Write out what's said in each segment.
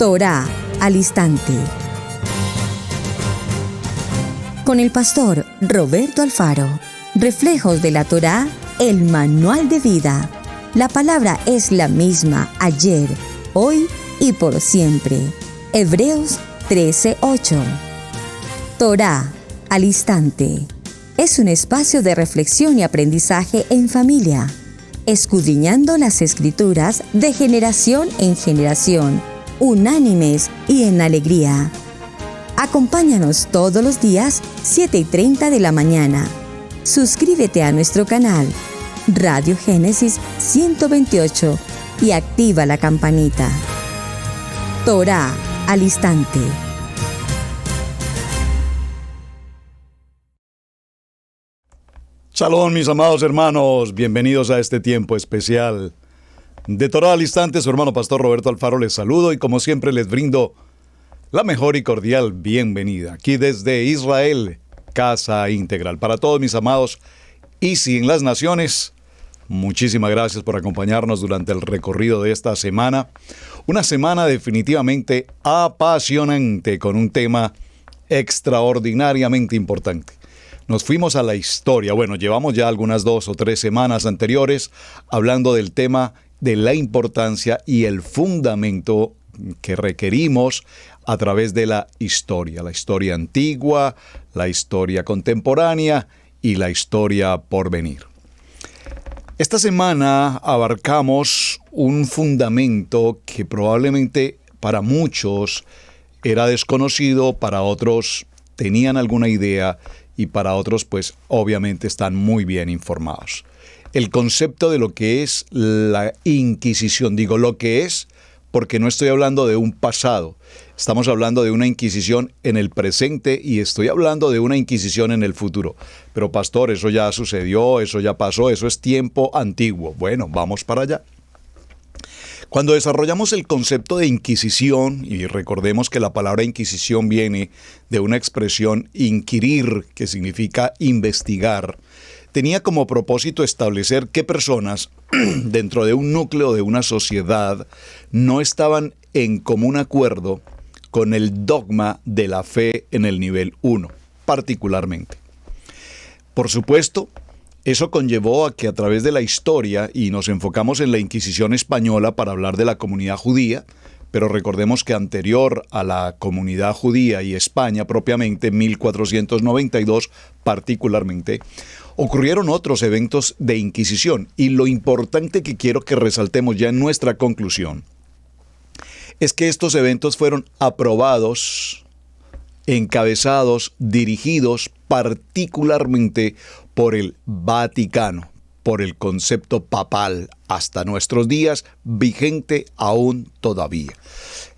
Torá al instante. Con el pastor Roberto Alfaro. Reflejos de la Torá, el manual de vida. La palabra es la misma ayer, hoy y por siempre. Hebreos 13:8. Torá al instante. Es un espacio de reflexión y aprendizaje en familia, escudriñando las Escrituras de generación en generación, unánimes y en alegría. Acompáñanos todos los días, 7:30 de la mañana. Suscríbete a nuestro canal, Radio Génesis 128, y activa la campanita. Torá al instante. Shalom, mis amados hermanos, bienvenidos a este tiempo especial de Torá al instante. Su hermano pastor Roberto Alfaro les saludo y como siempre les brindo la mejor y cordial bienvenida aquí desde Israel, Casa Integral. Para todos mis amados Easy en las naciones, muchísimas gracias por acompañarnos durante el recorrido de esta semana. Una semana definitivamente apasionante con un tema extraordinariamente importante. Nos fuimos a la historia. Bueno, llevamos ya algunas 2 o 3 semanas anteriores hablando del tema de la importancia y el fundamento que requerimos a través de la historia antigua, la historia contemporánea y la historia por venir. Esta semana abarcamos un fundamento que probablemente para muchos era desconocido, para otros tenían alguna idea y para otros pues obviamente están muy bien informados. El concepto de lo que es la Inquisición, digo lo que es porque no estoy hablando de un pasado, estamos hablando de una Inquisición en el presente y estoy hablando de una Inquisición en el futuro. Pero pastor, eso ya sucedió, eso ya pasó, eso es tiempo antiguo. Bueno, vamos para allá. Cuando desarrollamos el concepto de Inquisición, y recordemos que la palabra Inquisición viene de una expresión inquirir, que significa investigar, tenía como propósito establecer qué personas dentro de un núcleo de una sociedad no estaban en común acuerdo con el dogma de la fe en el nivel 1, particularmente. Por supuesto, eso conllevó a que a través de la historia, y nos enfocamos en la Inquisición española para hablar de la comunidad judía, pero recordemos que anterior a la comunidad judía y España propiamente, 1492 particularmente, ocurrieron otros eventos de Inquisición. Y lo importante que quiero que resaltemos ya en nuestra conclusión es que estos eventos fueron aprobados, encabezados, dirigidos particularmente por el Vaticano, por el concepto papal, hasta nuestros días, vigente aún todavía.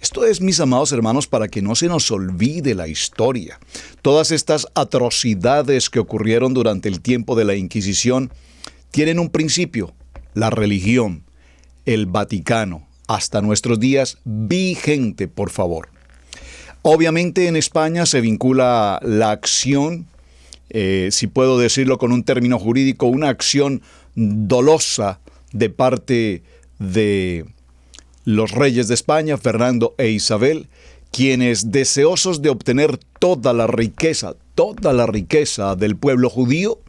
Esto es, mis amados hermanos, para que no se nos olvide la historia. Todas estas atrocidades que ocurrieron durante el tiempo de la Inquisición tienen un principio: la religión, el Vaticano, hasta nuestros días, vigente, por favor. Obviamente en España se vincula la acción, si puedo decirlo con un término jurídico, una acción dolosa de parte de los reyes de España, Fernando e Isabel, quienes, deseosos de obtener toda la riqueza del pueblo judío,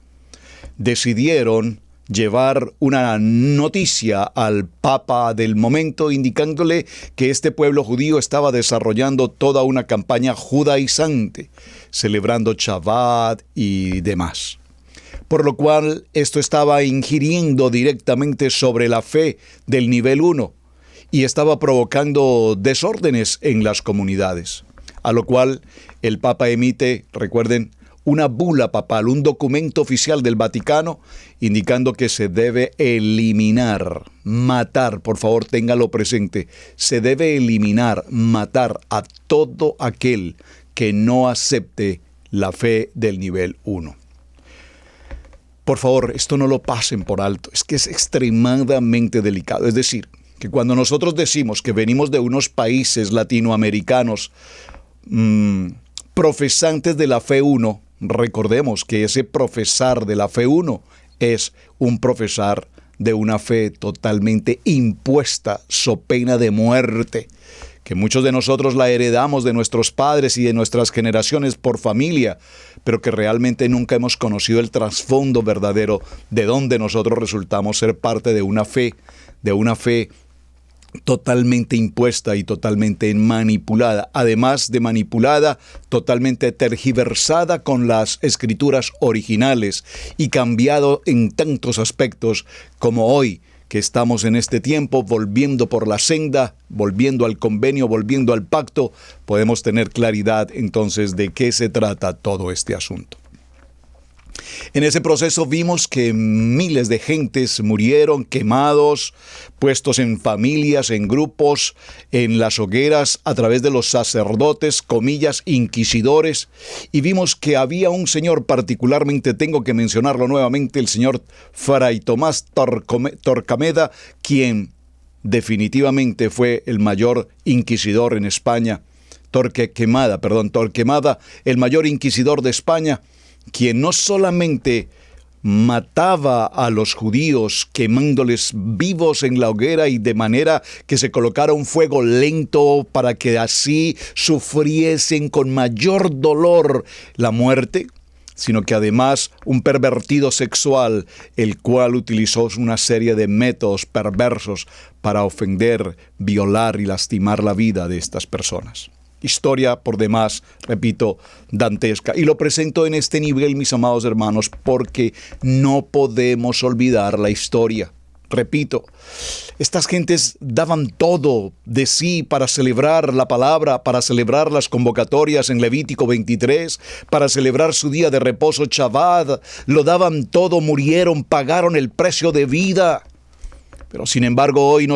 decidieron llevar una noticia al Papa del momento indicándole que este pueblo judío estaba desarrollando toda una campaña judaizante, celebrando Shabbat y demás. Por lo cual esto estaba ingiriendo directamente sobre la fe del nivel 1 y estaba provocando desórdenes en las comunidades. A lo cual el Papa emite, recuerden, una bula papal, un documento oficial del Vaticano, indicando que se debe eliminar, matar, por favor téngalo presente, se debe eliminar, matar a todo aquel que no acepte la fe del nivel 1. Por favor, esto no lo pasen por alto, es que es extremadamente delicado. Es decir, que cuando nosotros decimos que venimos de unos países latinoamericanos profesantes de la fe 1, recordemos que ese profesar de la fe 1 es un profesar de una fe totalmente impuesta, so pena de muerte, que muchos de nosotros la heredamos de nuestros padres y de nuestras generaciones por familia, pero que realmente nunca hemos conocido el trasfondo verdadero de donde nosotros resultamos ser parte de una fe totalmente impuesta y totalmente manipulada. Además de manipulada, totalmente tergiversada con las escrituras originales y cambiado en tantos aspectos como hoy, que estamos en este tiempo volviendo por la senda, volviendo al convenio, volviendo al pacto, podemos tener claridad entonces de qué se trata todo este asunto. En ese proceso vimos que miles de gentes murieron quemados, puestos en familias, en grupos, en las hogueras a través de los sacerdotes, comillas, inquisidores, y vimos que había un señor particularmente, tengo que mencionarlo nuevamente, el señor Fray Tomás Torquemada, quien definitivamente fue el mayor inquisidor en España, Torquemada, el mayor inquisidor de España, quien no solamente mataba a los judíos quemándoles vivos en la hoguera y de manera que se colocara un fuego lento para que así sufriesen con mayor dolor la muerte, sino que además un pervertido sexual, el cual utilizó una serie de métodos perversos para ofender, violar y lastimar la vida de estas personas. Historia, por demás, repito, dantesca. Y lo presento en este nivel, mis amados hermanos, porque no podemos olvidar la historia. Repito, estas gentes daban todo de sí para celebrar la palabra, para celebrar las convocatorias en Levítico 23, para celebrar su día de reposo Shabbat. Lo daban todo, murieron, pagaron el precio de vida. Pero sin embargo, hoy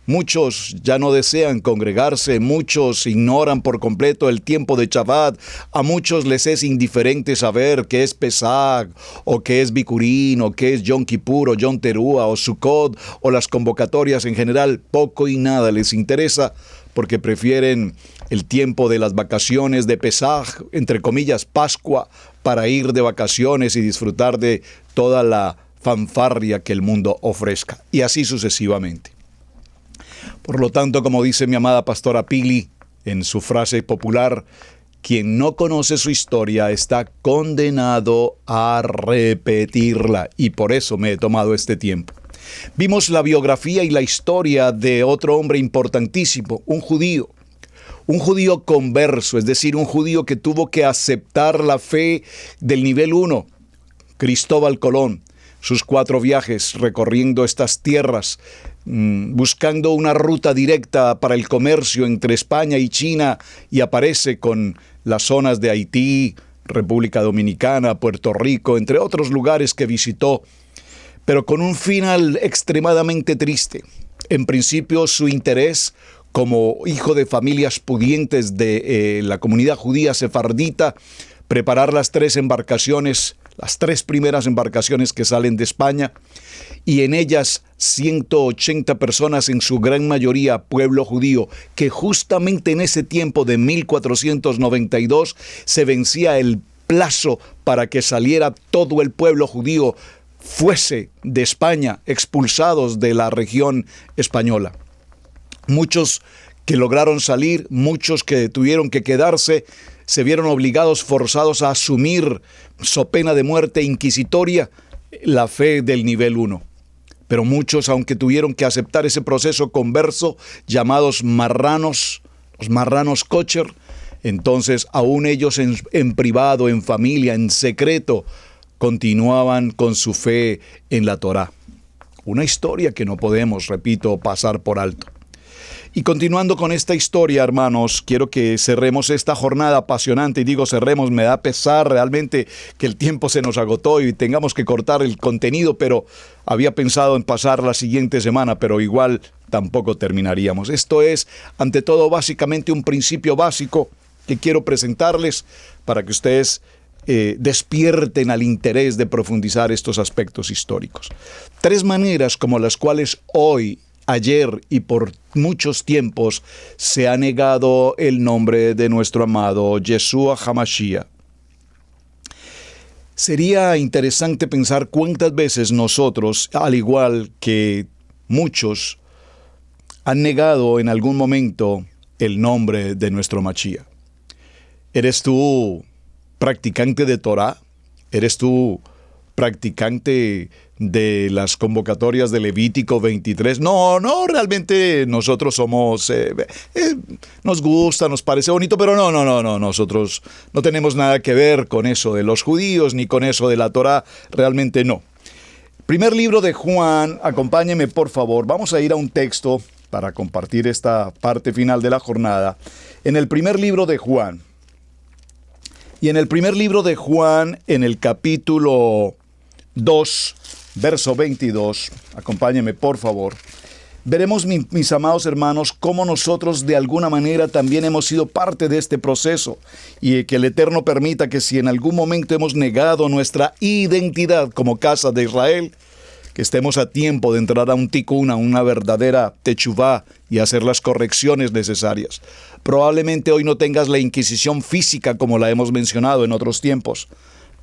muchos ya no desean congregarse, muchos ignoran por completo el tiempo de Shabbat, a muchos les es indiferente saber qué es Pesach, o qué es Bikurín, o qué es Yom Kippur, o Yom Teruah, o Sukkot, o las convocatorias en general, poco y nada les interesa, porque prefieren el tiempo de las vacaciones de Pesach, entre comillas, Pascua, para ir de vacaciones y disfrutar de toda la fanfarria que el mundo ofrezca, y así sucesivamente. Por lo tanto, como dice mi amada pastora Pili en su frase popular, quien no conoce su historia está condenado a repetirla, y por eso me he tomado este tiempo. Vimos la biografía y la historia de otro hombre importantísimo, un judío converso, es decir, un judío que tuvo que aceptar la fe del nivel 1, Cristóbal Colón. Sus 4 viajes recorriendo estas tierras, buscando una ruta directa para el comercio entre España y China, y aparece con las zonas de Haití, República Dominicana, Puerto Rico, entre otros lugares que visitó, pero con un final extremadamente triste. En principio, su interés como hijo de familias pudientes de la comunidad judía sefardita, preparar las 3 embarcaciones, las 3 primeras embarcaciones que salen de España, y en ellas 180 personas, en su gran mayoría pueblo judío, que justamente en ese tiempo de 1492 se vencía el plazo para que saliera todo el pueblo judío, fuese de España, expulsados de la región española. Muchos que lograron salir, muchos que tuvieron que quedarse, se vieron obligados, forzados a asumir, so pena de muerte inquisitoria, la fe del nivel 1. Pero muchos, aunque tuvieron que aceptar ese proceso converso, llamados marranos, los marranos kosher, entonces aún ellos en privado, en familia, en secreto, continuaban con su fe en la Torá. Una historia que no podemos, repito, pasar por alto. Y continuando con esta historia, hermanos, quiero que cerremos esta jornada apasionante. Y digo cerremos, me da pesar realmente que el tiempo se nos agotó y tengamos que cortar el contenido, pero había pensado en pasar la siguiente semana, pero igual tampoco terminaríamos. Esto es, ante todo, básicamente un principio básico que quiero presentarles para que ustedes despierten al interés de profundizar estos aspectos históricos. 3 maneras como las cuales hoy, ayer y por muchos tiempos se ha negado el nombre de nuestro amado Yeshua HaMashiach. Sería interesante pensar cuántas veces nosotros, al igual que muchos, han negado en algún momento el nombre de nuestro Mashiach. ¿Eres tú practicante de Torah? ¿Eres tú practicante de las convocatorias de Levítico 23? No, realmente nosotros somos, nos gusta, nos parece bonito, pero no, nosotros no tenemos nada que ver con eso de los judíos, ni con eso de la Torah, realmente no. Primer libro de Juan, acompáñeme por favor, vamos a ir a un texto para compartir esta parte final de la jornada. En el primer libro de Juan, y en el primer libro de Juan, en el capítulo 2, verso 22, acompáñenme por favor, veremos, mis amados hermanos, cómo nosotros de alguna manera también hemos sido parte de este proceso, y que el Eterno permita que si en algún momento hemos negado nuestra identidad como casa de Israel, que estemos a tiempo de entrar a un tikkun, a una verdadera techuvá, y hacer las correcciones necesarias. Probablemente hoy no tengas la inquisición física como la hemos mencionado en otros tiempos,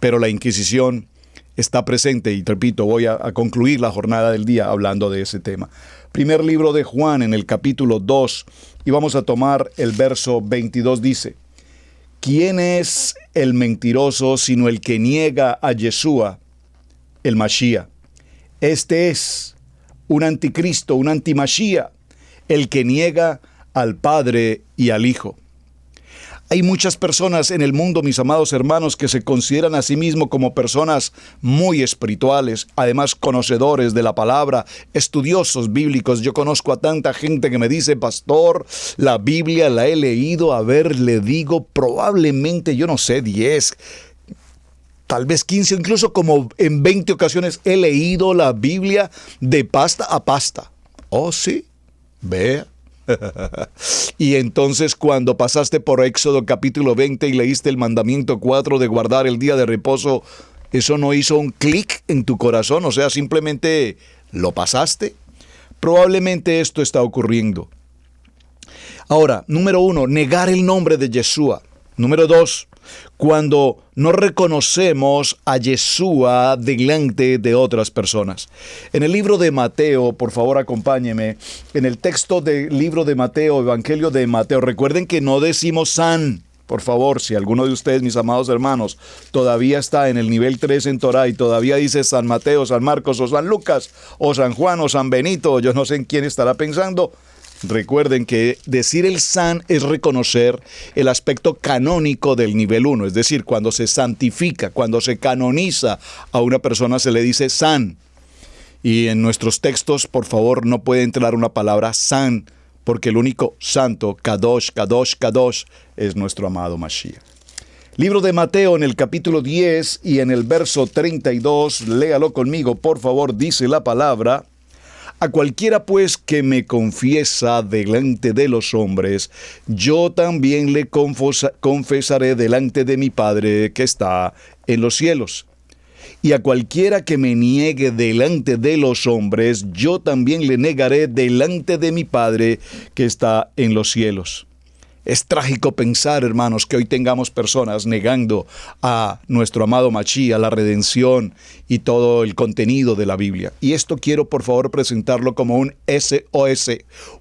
pero la inquisición está presente, y repito, voy a concluir la jornada del día hablando de ese tema. Primer libro de Juan, en el capítulo 2, y vamos a tomar el verso 22, dice: ¿Quién es el mentiroso sino el que niega a Yeshua, el Mashiach? Este es un anticristo, un antimashiach, el que niega al Padre y al Hijo. Hay muchas personas en el mundo, mis amados hermanos, que se consideran a sí mismos como personas muy espirituales, además conocedores de la palabra, estudiosos bíblicos. Yo conozco a tanta gente que me dice: pastor, la Biblia la he leído, a ver, le digo, probablemente, yo no sé, 10, tal vez 15, incluso como en 20 ocasiones he leído la Biblia de pasta a pasta. Oh, sí, vea. Y entonces cuando pasaste por Éxodo capítulo 20 y leíste el mandamiento 4 de guardar el día de reposo, ¿eso no hizo un clic en tu corazón? O sea, simplemente lo pasaste. Probablemente esto está ocurriendo. Ahora, número 1, negar el nombre de Yeshua. Número 2, cuando no reconocemos a Yeshua delante de otras personas. En el libro de Mateo, por favor acompáñeme, en el texto del libro de Mateo, Evangelio de Mateo, recuerden que no decimos San. Por favor, si alguno de ustedes, mis amados hermanos, todavía está en el nivel 3 en Torah y todavía dice San Mateo, San Marcos o San Lucas o San Juan o San Benito, yo no sé en quién estará pensando. Recuerden que decir el san es reconocer el aspecto canónico del nivel 1, es decir, cuando se santifica, cuando se canoniza a una persona se le dice san. Y en nuestros textos, por favor, no puede entrar una palabra san, porque el único santo, Kadosh, Kadosh, Kadosh, es nuestro amado Mashiach. Libro de Mateo en el capítulo 10 y en el verso 32, léalo conmigo, por favor, dice la palabra: a cualquiera pues que me confiesa delante de los hombres, yo también le confesaré delante de mi Padre que está en los cielos. Y a cualquiera que me niegue delante de los hombres, yo también le negaré delante de mi Padre que está en los cielos. Es trágico pensar, hermanos, que hoy tengamos personas negando a nuestro amado Mashiach, la redención y todo el contenido de la Biblia. Y esto quiero, por favor, presentarlo como un SOS,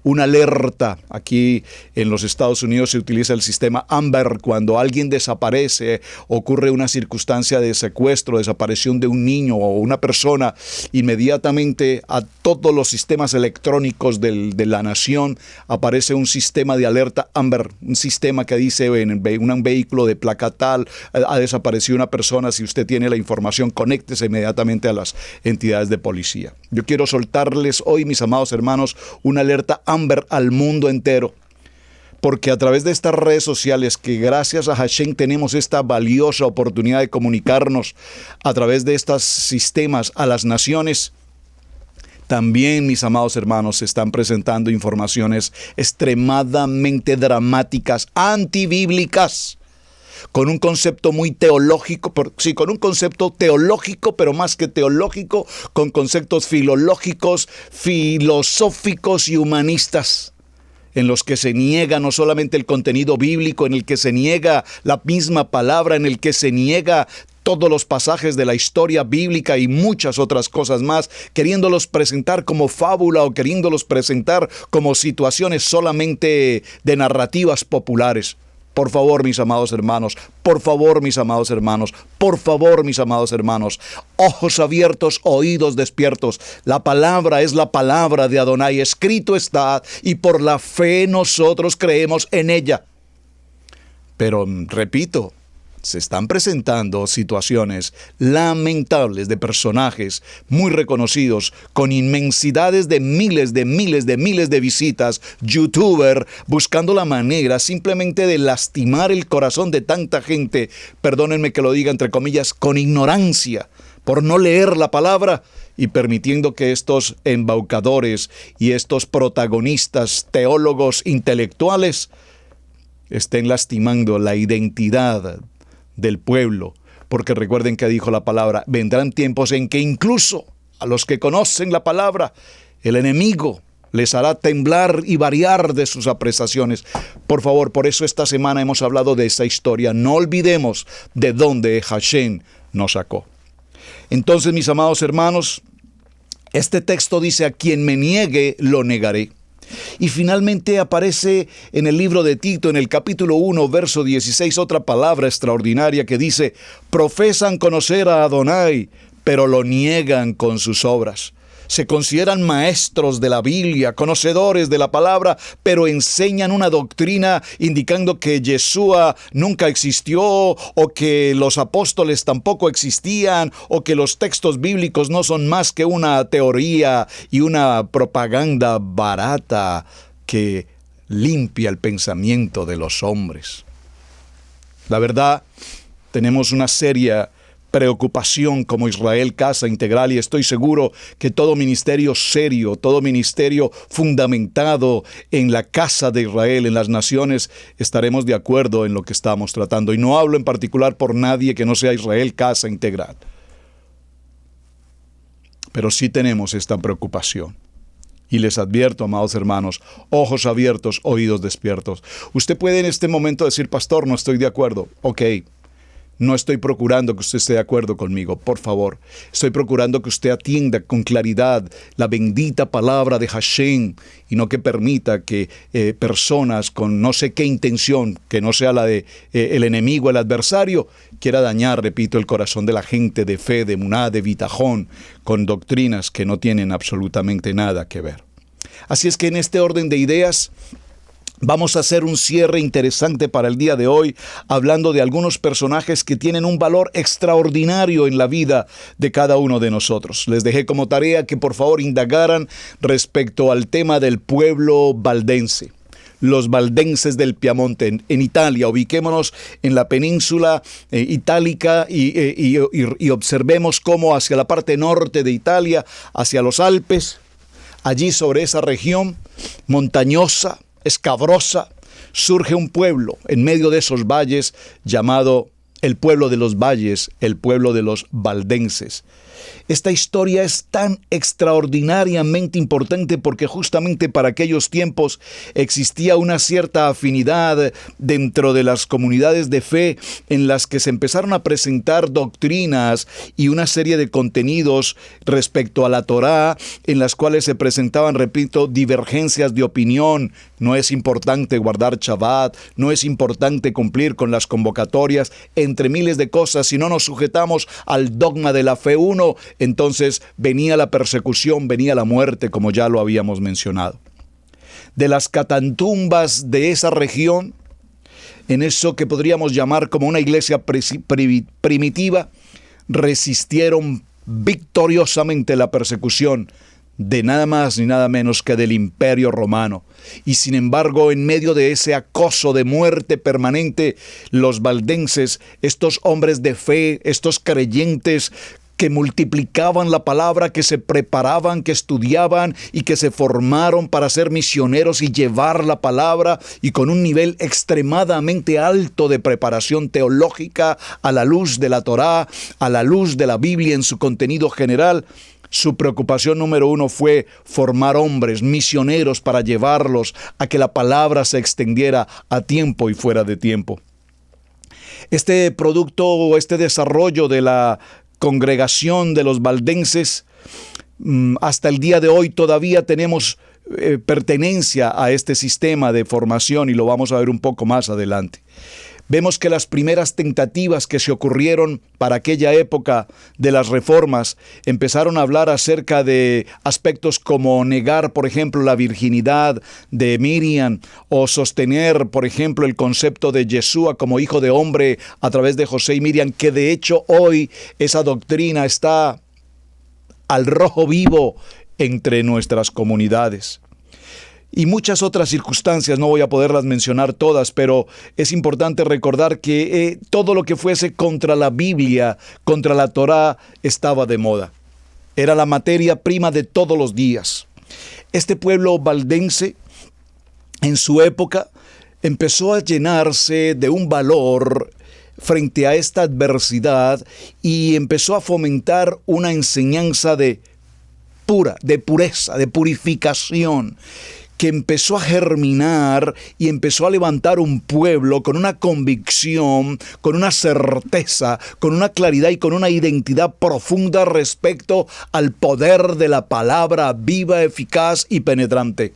una alerta. Aquí en los Estados Unidos se utiliza el sistema AMBER. Cuando alguien desaparece, ocurre una circunstancia de secuestro, desaparición de un niño o una persona, inmediatamente a todos los sistemas electrónicos de la nación aparece un sistema de alerta AMBER. Un sistema que dice en un vehículo de placa tal, ha desaparecido una persona, si usted tiene la información, conéctese inmediatamente a las entidades de policía. Yo quiero soltarles hoy, mis amados hermanos, una alerta AMBER al mundo entero. Porque a través de estas redes sociales, que gracias a Hashem tenemos esta valiosa oportunidad de comunicarnos a través de estos sistemas a las naciones, también, mis amados hermanos, se están presentando informaciones extremadamente dramáticas, antibíblicas, con un concepto muy teológico, con un concepto teológico, pero más que teológico, con conceptos filológicos, filosóficos y humanistas, en los que se niega no solamente el contenido bíblico, en el que se niega la misma palabra, en el que se niega todos los pasajes de la historia bíblica y muchas otras cosas más, queriéndolos presentar como fábula o queriéndolos presentar como situaciones solamente de narrativas populares. Por favor, mis amados hermanos, por favor, mis amados hermanos, por favor, mis amados hermanos, ojos abiertos, oídos despiertos. La palabra es la palabra de Adonai, escrito está, y por la fe nosotros creemos en ella. Pero, repito, se están presentando situaciones lamentables de personajes muy reconocidos, con inmensidades de miles de visitas, youtuber, buscando la manera simplemente de lastimar el corazón de tanta gente, perdónenme que lo diga entre comillas, con ignorancia, por no leer la palabra, y permitiendo que estos embaucadores y estos protagonistas, teólogos intelectuales, estén lastimando la identidad del pueblo, porque recuerden que dijo la palabra, vendrán tiempos en que incluso a los que conocen la palabra, el enemigo les hará temblar y variar de sus apreciaciones. Por favor, por eso esta semana hemos hablado de esa historia. No olvidemos de dónde Hashem nos sacó. Entonces, mis amados hermanos, este texto dice, a quien me niegue, lo negaré. Y finalmente aparece en el libro de Tito, en el capítulo 1, verso 16, otra palabra extraordinaria que dice, profesan conocer a Adonai, pero lo niegan con sus obras. Se consideran maestros de la Biblia, conocedores de la palabra, pero enseñan una doctrina indicando que Yeshua nunca existió, o que los apóstoles tampoco existían, o que los textos bíblicos no son más que una teoría y una propaganda barata que limpia el pensamiento de los hombres. La verdad, tenemos una seria preocupación como Israel Casa Integral, y estoy seguro que todo ministerio serio, todo ministerio fundamentado en la casa de Israel, en las naciones, estaremos de acuerdo en lo que estamos tratando. Y no hablo en particular por nadie que no sea Israel Casa Integral. Pero sí tenemos esta preocupación. Y les advierto, amados hermanos, ojos abiertos, oídos despiertos. Usted puede en este momento decir, pastor, no estoy de acuerdo. Ok. No estoy procurando que usted esté de acuerdo conmigo, por favor. Estoy procurando que usted atienda con claridad la bendita palabra de Hashem, y no que permita que personas con no sé qué intención, que no sea la de el enemigo, el adversario, quiera dañar, repito, el corazón de la gente de fe, de emuná, de bitajón, con doctrinas que no tienen absolutamente nada que ver. Así es que en este orden de ideas, vamos a hacer un cierre interesante para el día de hoy, hablando de algunos personajes que tienen un valor extraordinario en la vida de cada uno de nosotros. Les dejé como tarea que por favor indagaran respecto al tema del pueblo valdense. Los valdenses del Piamonte en Italia. Ubiquémonos en la península itálica y observemos cómo hacia la parte norte de Italia, hacia los Alpes, allí sobre esa región montañosa, escabrosa, surge un pueblo en medio de esos valles llamado el pueblo de los valles, el pueblo de los valdenses. Esta historia es tan extraordinariamente importante porque justamente para aquellos tiempos existía una cierta afinidad dentro de las comunidades de fe en las que se empezaron a presentar doctrinas y una serie de contenidos respecto a la Torá, en las cuales se presentaban, repito, divergencias de opinión. No es importante guardar Shabbat, no es importante cumplir con las convocatorias, entre miles de cosas. Si no nos sujetamos al dogma de la fe uno, entonces venía la persecución, venía la muerte, como ya lo habíamos mencionado. De las catantumbas de esa región, en eso que podríamos llamar como una iglesia primitiva, resistieron victoriosamente la persecución de nada más ni nada menos que del Imperio Romano. Y sin embargo, en medio de ese acoso de muerte permanente, los valdenses, estos hombres de fe, estos creyentes que multiplicaban la palabra, que se preparaban, que estudiaban y que se formaron para ser misioneros y llevar la palabra, y con un nivel extremadamente alto de preparación teológica a la luz de la Torá, a la luz de la Biblia en su contenido general. Su preocupación número uno fue formar hombres, misioneros, para llevarlos a que la palabra se extendiera a tiempo y fuera de tiempo. Este producto o este desarrollo de la congregación de los valdenses, hasta el día de hoy todavía tenemos pertenencia a este sistema de formación, y lo vamos a ver un poco más adelante. Vemos que las primeras tentativas que se ocurrieron para aquella época de las reformas empezaron a hablar acerca de aspectos como negar, por ejemplo, la virginidad de Miriam, o sostener, por ejemplo, el concepto de Yeshua como hijo de hombre a través de José y Miriam, que de hecho hoy esa doctrina está al rojo vivo entre nuestras comunidades. Y muchas otras circunstancias, no voy a poderlas mencionar todas, pero es importante recordar que todo lo que fuese contra la Biblia, contra la Torá, estaba de moda. Era la materia prima de todos los días. Este pueblo valdense, en su época, empezó a llenarse de un valor frente a esta adversidad y empezó a fomentar una enseñanza de pureza, de purificación, que empezó a germinar y empezó a levantar un pueblo con una convicción, con una certeza, con una claridad y con una identidad profunda respecto al poder de la palabra viva, eficaz y penetrante.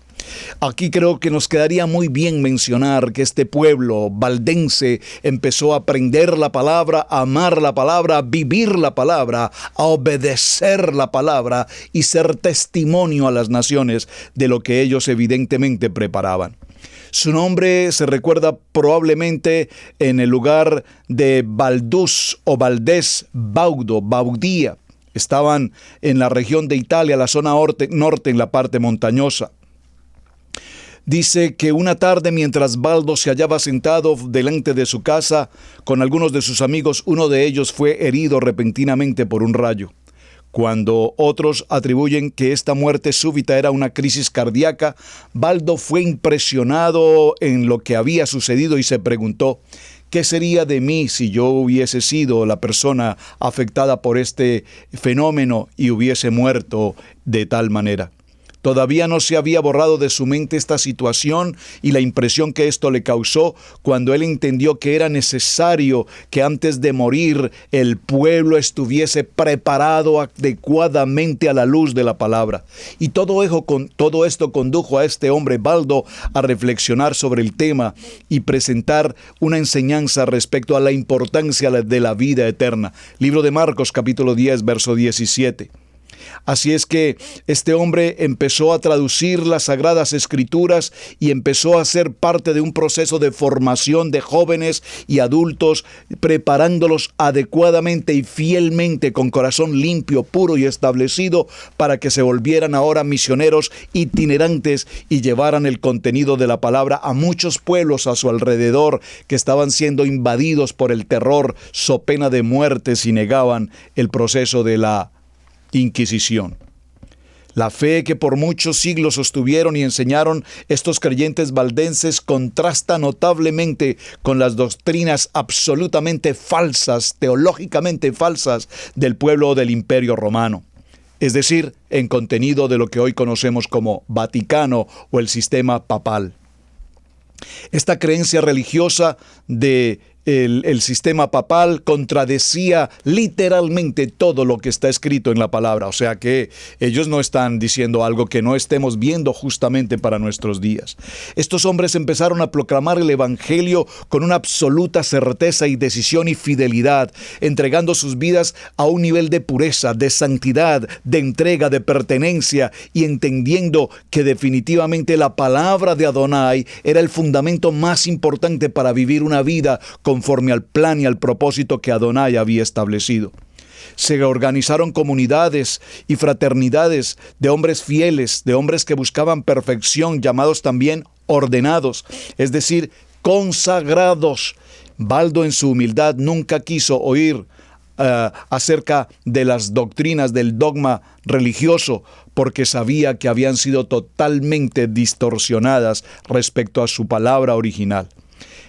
Aquí creo que nos quedaría muy bien mencionar que este pueblo valdense empezó a aprender la palabra, a amar la palabra, a vivir la palabra, a obedecer la palabra y ser testimonio a las naciones de lo que ellos evidentemente preparaban. Su nombre se recuerda probablemente en el lugar de Baldús o Valdés, Baudo, Baudía. Estaban en la región de Italia, la zona norte, en la parte montañosa. Dice que una tarde, mientras Baldo se hallaba sentado delante de su casa con algunos de sus amigos, uno de ellos fue herido repentinamente por un rayo. Cuando otros atribuyen que esta muerte súbita era una crisis cardíaca, Baldo fue impresionado en lo que había sucedido y se preguntó: ¿qué sería de mí si yo hubiese sido la persona afectada por este fenómeno y hubiese muerto de tal manera? Todavía no se había borrado de su mente esta situación y la impresión que esto le causó cuando él entendió que era necesario que antes de morir el pueblo estuviese preparado adecuadamente a la luz de la palabra. Y todo esto condujo a este hombre Baldo a reflexionar sobre el tema y presentar una enseñanza respecto a la importancia de la vida eterna. Libro de Marcos, capítulo 10, verso 17. Así es que este hombre empezó a traducir las Sagradas Escrituras y empezó a ser parte de un proceso de formación de jóvenes y adultos, preparándolos adecuadamente y fielmente, con corazón limpio, puro y establecido, para que se volvieran ahora misioneros itinerantes y llevaran el contenido de la palabra a muchos pueblos a su alrededor que estaban siendo invadidos por el terror, so pena de muerte si negaban el proceso de la Inquisición. La fe que por muchos siglos sostuvieron y enseñaron estos creyentes valdenses contrasta notablemente con las doctrinas absolutamente falsas, teológicamente falsas, del pueblo del Imperio Romano. Es decir, en contenido de lo que hoy conocemos como Vaticano o el sistema papal. Esta creencia religiosa de el sistema papal contradecía literalmente todo lo que está escrito en la palabra. O sea que ellos no están diciendo algo que no estemos viendo justamente para nuestros días. Estos hombres empezaron a proclamar el evangelio con una absoluta certeza y decisión y fidelidad, entregando sus vidas a un nivel de pureza, de santidad, de entrega, de pertenencia, y entendiendo que definitivamente la palabra de Adonai era el fundamento más importante para vivir una vida conforme al plan y al propósito que Adonai había establecido. Se organizaron comunidades y fraternidades de hombres fieles, de hombres que buscaban perfección, llamados también ordenados, es decir, consagrados. Baldo, en su humildad, nunca quiso oír acerca de las doctrinas del dogma religioso, porque sabía que habían sido totalmente distorsionadas respecto a su palabra original.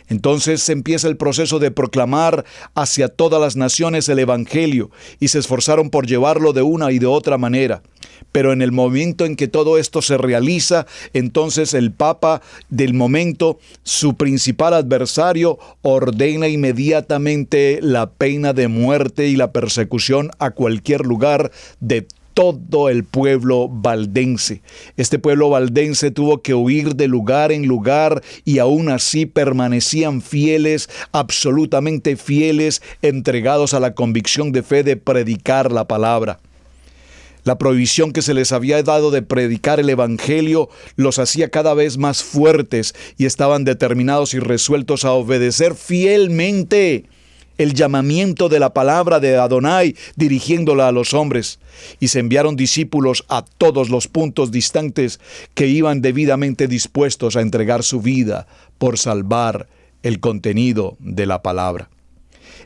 Entonces se empieza el proceso de proclamar hacia todas las naciones el evangelio, y se esforzaron por llevarlo de una y de otra manera. Pero en el momento en que todo esto se realiza, entonces el Papa del momento, su principal adversario, ordena inmediatamente la pena de muerte y la persecución a cualquier lugar de todo el pueblo valdense. Este pueblo valdense tuvo que huir de lugar en lugar y aún así permanecían fieles, absolutamente fieles, entregados a la convicción de fe de predicar la palabra. La prohibición que se les había dado de predicar el Evangelio los hacía cada vez más fuertes y estaban determinados y resueltos a obedecer fielmente el llamamiento de la palabra de Adonai, dirigiéndola a los hombres. Y se enviaron discípulos a todos los puntos distantes que iban debidamente dispuestos a entregar su vida por salvar el contenido de la palabra.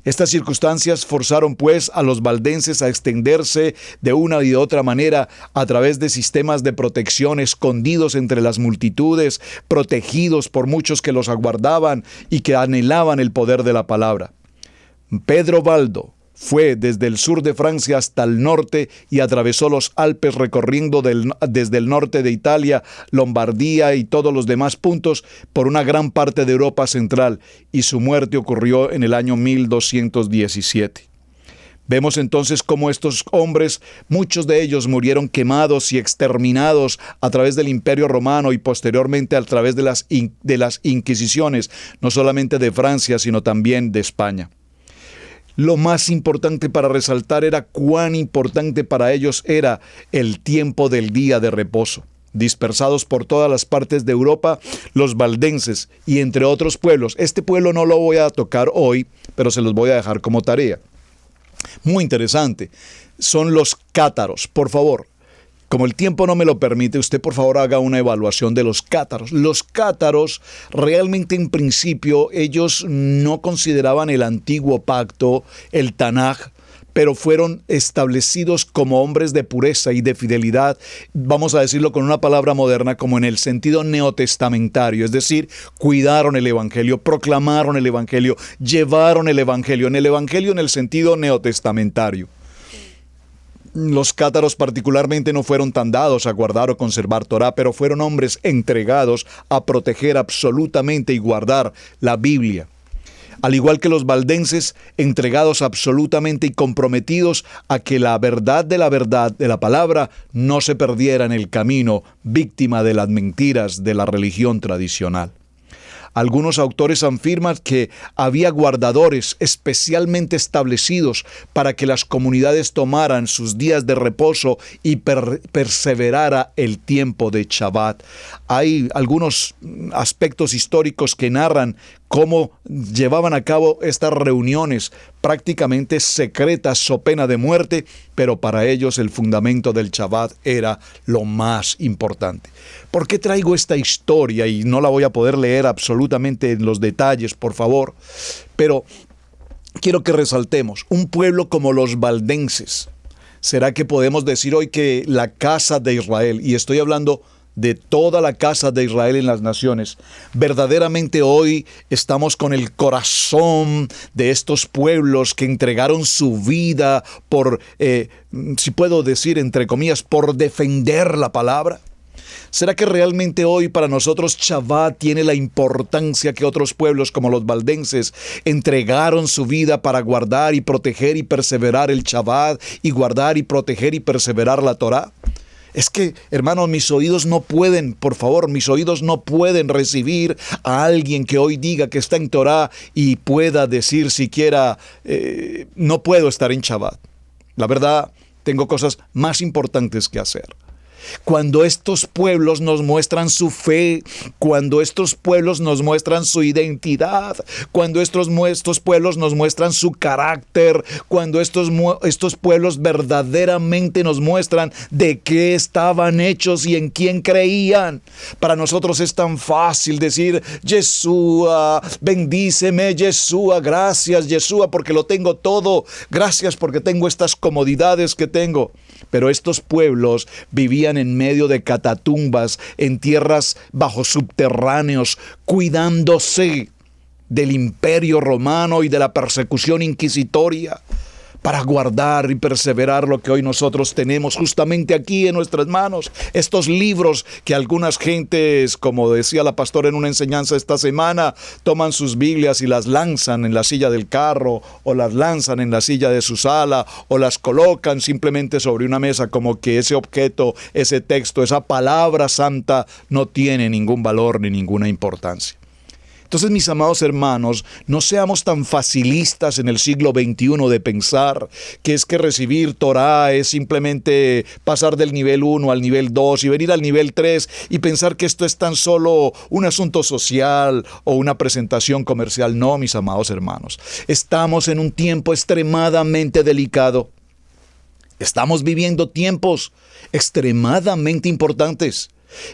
Estas circunstancias forzaron pues a los valdenses a extenderse de una y de otra manera a través de sistemas de protección escondidos entre las multitudes, protegidos por muchos que los aguardaban y que anhelaban el poder de la palabra. Pedro Baldo fue desde el sur de Francia hasta el norte y atravesó los Alpes recorriendo desde el norte de Italia, Lombardía y todos los demás puntos por una gran parte de Europa central, y su muerte ocurrió en el año 1217. Vemos entonces cómo estos hombres, muchos de ellos murieron quemados y exterminados a través del Imperio Romano y posteriormente a través de las Inquisiciones, no solamente de Francia, sino también de España. Lo más importante para resaltar era cuán importante para ellos era el tiempo del día de reposo. Dispersados por todas las partes de Europa, los valdenses y entre otros pueblos. Este pueblo no lo voy a tocar hoy, pero se los voy a dejar como tarea. Muy interesante. Son los cátaros. Por favor, como el tiempo no me lo permite, usted por favor haga una evaluación de los cátaros. Los cátaros realmente en principio ellos no consideraban el antiguo pacto, el Tanaj, pero fueron establecidos como hombres de pureza y de fidelidad, vamos a decirlo con una palabra moderna, como en el sentido neotestamentario, es decir, cuidaron el Evangelio, proclamaron el Evangelio, llevaron el Evangelio en el sentido neotestamentario. Los cátaros particularmente no fueron tan dados a guardar o conservar Torá, pero fueron hombres entregados a proteger absolutamente y guardar la Biblia. Al igual que los valdenses, entregados absolutamente y comprometidos a que la verdad de la palabra no se perdiera en el camino, víctima de las mentiras de la religión tradicional. Algunos autores afirman que había guardadores especialmente establecidos para que las comunidades tomaran sus días de reposo y perseverara el tiempo de Shabbat. Hay algunos aspectos históricos que narran cómo llevaban a cabo estas reuniones prácticamente secretas so pena de muerte, pero para ellos el fundamento del Shabbat era lo más importante. ¿Por qué traigo esta historia? Y no la voy a poder leer absolutamente en los detalles, por favor, pero quiero que resaltemos, un pueblo como los valdenses, ¿será que podemos decir hoy que la casa de Israel, y estoy hablando de toda la casa de Israel en las naciones, verdaderamente hoy estamos con el corazón de estos pueblos que entregaron su vida por, si puedo decir entre comillas, por defender la palabra? ¿Será que realmente hoy para nosotros Shabbat tiene la importancia que otros pueblos como los valdenses entregaron su vida para guardar y proteger y perseverar el Shabbat y guardar y proteger y perseverar la Torá? Es que, hermano, mis oídos no pueden, por favor, mis oídos no pueden recibir a alguien que hoy diga que está en Torá y pueda decir siquiera, no puedo estar en Shabbat. La verdad, tengo cosas más importantes que hacer. Cuando estos pueblos nos muestran su fe, cuando estos pueblos nos muestran su identidad, cuando estos pueblos nos muestran su carácter, cuando estos pueblos verdaderamente nos muestran de qué estaban hechos y en quién creían. Para nosotros es tan fácil decir, Yeshua, bendíceme, Yeshua, gracias, Yeshua, porque lo tengo todo, gracias porque tengo estas comodidades que tengo. Pero estos pueblos vivían en medio de catatumbas, en tierras bajo subterráneos, cuidándose del imperio romano y de la persecución inquisitoria. para guardar y perseverar lo que hoy nosotros tenemos justamente aquí en nuestras manos. Estos libros que algunas gentes, como decía la pastora en una enseñanza esta semana, toman sus Biblias y las lanzan en la silla del carro, o las lanzan en la silla de su sala, o las colocan simplemente sobre una mesa, como que ese objeto, ese texto, esa palabra santa no tiene ningún valor ni ninguna importancia. Entonces, mis amados hermanos, no seamos tan facilistas en el siglo XXI de pensar que es que recibir Torah es simplemente pasar del nivel 1 al nivel 2 y venir al nivel 3 y pensar que esto es tan solo un asunto social o una presentación comercial. No, mis amados hermanos, estamos en un tiempo extremadamente delicado. Estamos viviendo tiempos extremadamente importantes.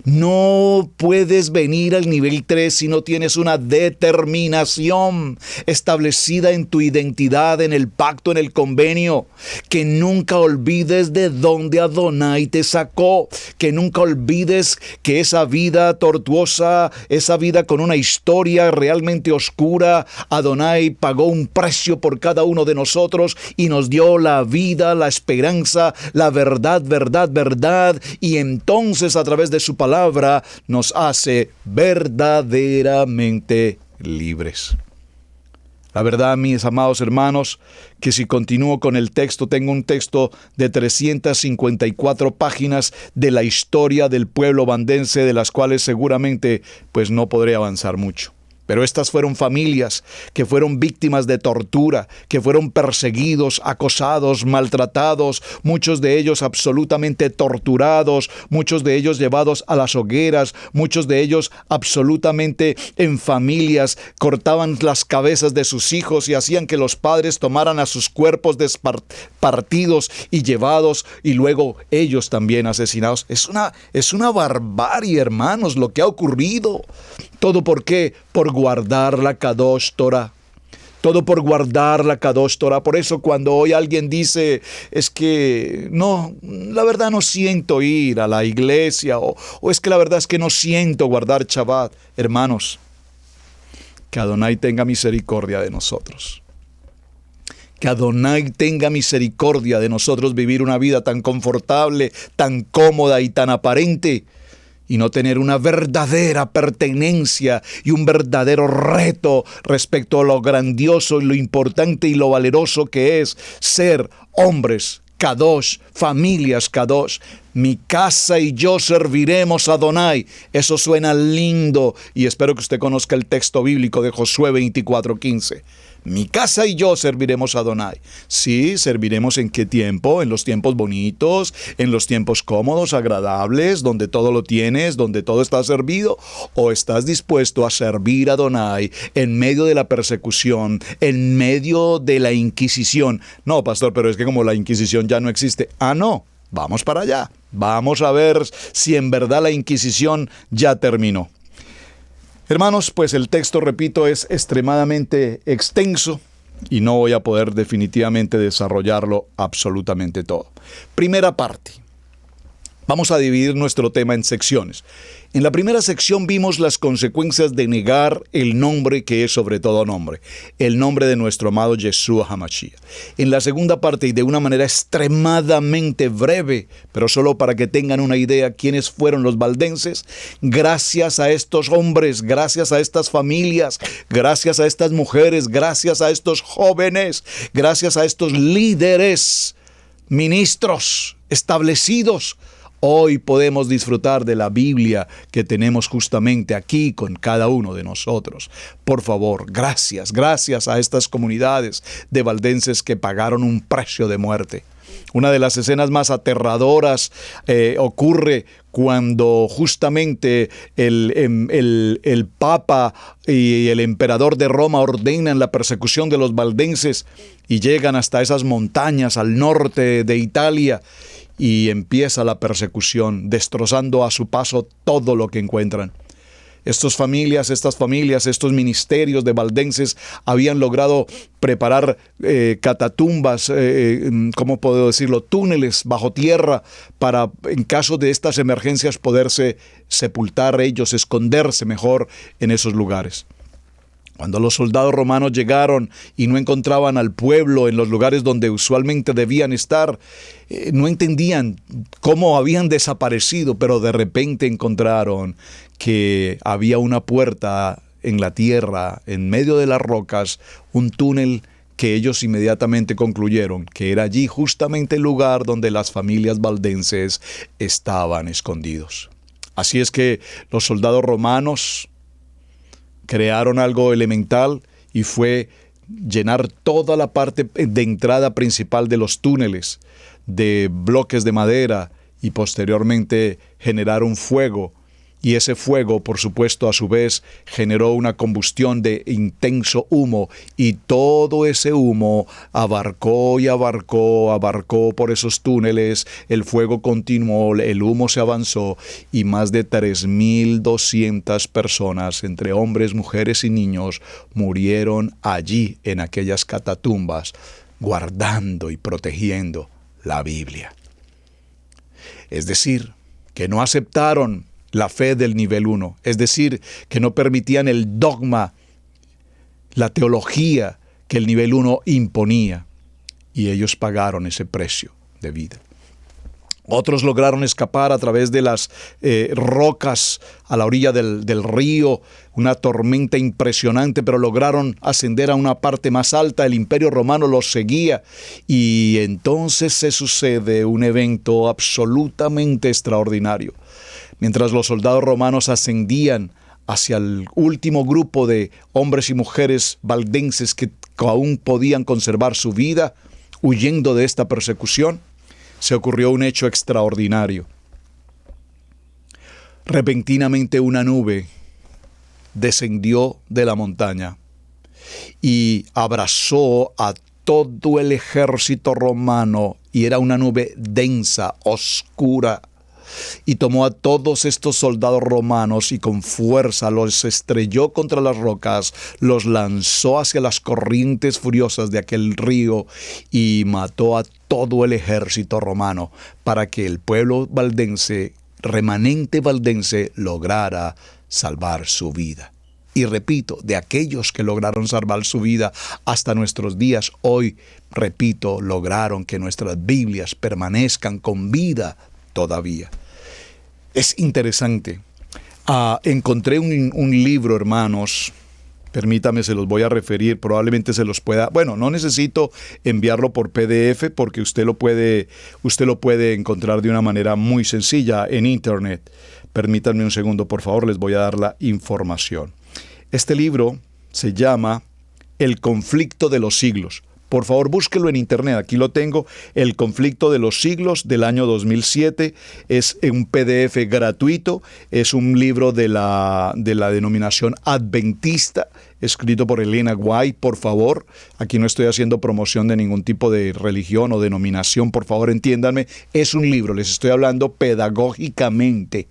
No puedes venir al nivel 3 si no tienes una determinación establecida en tu identidad, en el pacto, en el convenio. Que nunca olvides de dónde Adonai te sacó. Que nunca olvides que esa vida tortuosa, esa vida con una historia realmente oscura, Adonai pagó un precio por cada uno de nosotros y nos dio la vida, la esperanza, la verdad, y entonces a través de su palabra nos hace verdaderamente libres. La verdad, mis amados hermanos, que si continúo con el texto, tengo un texto de 354 páginas de la historia del pueblo valdense, de las cuales seguramente pues no podré avanzar mucho. Pero estas fueron familias que fueron víctimas de tortura, que fueron perseguidos, acosados, maltratados, muchos de ellos absolutamente torturados, muchos de ellos llevados a las hogueras, muchos de ellos absolutamente en familias, cortaban las cabezas de sus hijos y hacían que los padres tomaran a sus cuerpos partidos y llevados y luego ellos también asesinados. Es una barbarie, hermanos, lo que ha ocurrido. ¿Todo por qué? Por guardar la Kadosh Torah. Todo por guardar la Kadosh Torah. Por eso cuando hoy alguien dice, es que no, la verdad no siento ir a la iglesia, o es que la verdad es que no siento guardar Shabbat. Hermanos, que Adonai tenga misericordia de nosotros. Que Adonai tenga misericordia de nosotros vivir una vida tan confortable, tan cómoda y tan aparente, y no tener una verdadera pertenencia y un verdadero reto respecto a lo grandioso y lo importante y lo valeroso que es ser hombres Kadosh, familias Kadosh. Mi casa y yo serviremos a Adonai. Eso suena lindo y espero que usted conozca el texto bíblico de Josué 24:15. Mi casa y yo serviremos a Adonai. Sí, serviremos ¿en qué tiempo? En los tiempos bonitos, en los tiempos cómodos, agradables, donde todo lo tienes, donde todo está servido. ¿O estás dispuesto a servir a Adonai en medio de la persecución, en medio de la Inquisición? No, pastor, pero es que como la Inquisición ya no existe. No, vamos para allá. Vamos a ver si en verdad la Inquisición ya terminó. Hermanos, pues el texto, repito, es extremadamente extenso y no voy a poder definitivamente desarrollarlo absolutamente todo. Primera parte. Vamos a dividir nuestro tema en secciones. En la primera sección vimos las consecuencias de negar el nombre que es sobre todo nombre, el nombre de nuestro amado Yeshua HaMashiach. En la segunda parte, y de una manera extremadamente breve, pero solo para que tengan una idea quiénes fueron los valdenses, gracias a estos hombres, gracias a estas familias, gracias a estas mujeres, gracias a estos jóvenes, gracias a estos líderes, ministros establecidos, hoy podemos disfrutar de la Biblia que tenemos justamente aquí con cada uno de nosotros. Por favor, gracias a estas comunidades de valdenses que pagaron un precio de muerte. Una de las escenas más aterradoras ocurre cuando justamente el Papa y el emperador de Roma ordenan la persecución de los valdenses y llegan hasta esas montañas al norte de Italia. Y empieza la persecución, destrozando a su paso todo lo que encuentran. Estas familias, estos ministerios de valdenses habían logrado preparar catatumbas, ¿cómo puedo decirlo? Túneles bajo tierra para, en caso de estas emergencias, poderse sepultar ellos, esconderse mejor en esos lugares. Cuando los soldados romanos llegaron y no encontraban al pueblo en los lugares donde usualmente debían estar, no entendían cómo habían desaparecido, pero de repente encontraron que había una puerta en la tierra, en medio de las rocas, un túnel que ellos inmediatamente concluyeron que era allí justamente el lugar donde las familias valdenses estaban escondidos. Así es que los soldados romanos crearon algo elemental y fue llenar toda la parte de entrada principal de los túneles de bloques de madera y posteriormente generar un fuego. Y ese fuego, por supuesto, a su vez generó una combustión de intenso humo, y todo ese humo abarcó por esos túneles. El fuego continuó, el humo se avanzó, y más de 3.200 personas, entre hombres, mujeres y niños, murieron allí en aquellas catatumbas, guardando y protegiendo la Biblia. Es decir, que no aceptaron la fe del nivel 1, es decir, que no permitían el dogma, la teología que el nivel 1 imponía, y ellos pagaron ese precio de vida. Otros lograron escapar a través de las rocas a la orilla del río, una tormenta impresionante, pero lograron ascender a una parte más alta. El Imperio Romano los seguía, y entonces se sucede un evento absolutamente extraordinario. Mientras los soldados romanos ascendían hacia el último grupo de hombres y mujeres valdenses que aún podían conservar su vida, huyendo de esta persecución, se ocurrió un hecho extraordinario. Repentinamente una nube descendió de la montaña y abrazó a todo el ejército romano, y era una nube densa, oscura, y tomó a todos estos soldados romanos y con fuerza los estrelló contra las rocas, los lanzó hacia las corrientes furiosas de aquel río y mató a todo el ejército romano, para que el pueblo valdense, remanente valdense, lograra salvar su vida. Y repito, de aquellos que lograron salvar su vida hasta nuestros días, hoy, repito, lograron que nuestras Biblias permanezcan con vida todavía. Es interesante. Encontré un libro, hermanos. Permítame, se los voy a referir. Probablemente se los pueda. Bueno, no necesito enviarlo por PDF, porque usted lo puede encontrar de una manera muy sencilla en Internet. Permítanme un segundo, por favor, les voy a dar la información. Este libro se llama El conflicto de los siglos. Por favor, búsquelo en Internet. Aquí lo tengo. El conflicto de los siglos, del año 2007. Es un PDF gratuito. Es un libro de la denominación adventista, escrito por Elena White. Por favor, aquí no estoy haciendo promoción de ningún tipo de religión o denominación. Por favor, entiéndanme. Es un libro. Les estoy hablando pedagógicamente,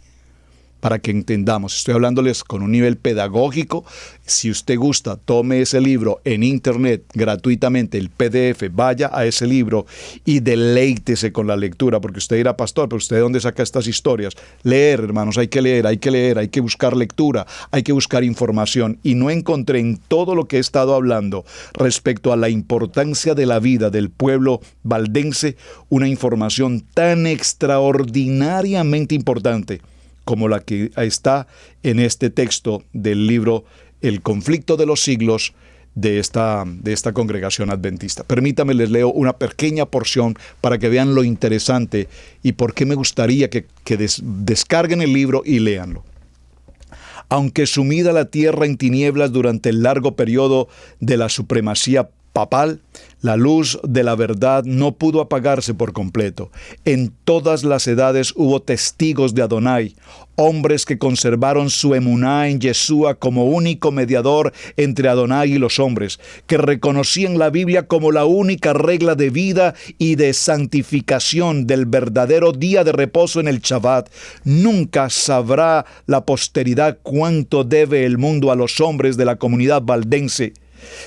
para que entendamos. Estoy hablándoles con un nivel pedagógico. Si usted gusta, tome ese libro en Internet gratuitamente, el PDF, vaya a ese libro y deleítese con la lectura, porque usted dirá: pastor, pero ¿usted de dónde saca estas historias? Leer, hermanos, hay que leer, hay que buscar lectura, hay que buscar información. Y no encontré en todo lo que he estado hablando respecto a la importancia de la vida del pueblo valdense una información tan extraordinariamente importante como la que está en este texto del libro El conflicto de los siglos de esta congregación adventista. Permítame, les leo una pequeña porción para que vean lo interesante y por qué me gustaría que descarguen el libro y léanlo. Aunque sumida la tierra en tinieblas durante el largo periodo de la supremacía papal, la luz de la verdad no pudo apagarse por completo. En todas las edades hubo testigos de Adonai, hombres que conservaron su emuná en Yeshua como único mediador entre Adonai y los hombres, que reconocían la Biblia como la única regla de vida y de santificación del verdadero día de reposo en el Shabbat. Nunca sabrá la posteridad cuánto debe el mundo a los hombres de la comunidad valdense.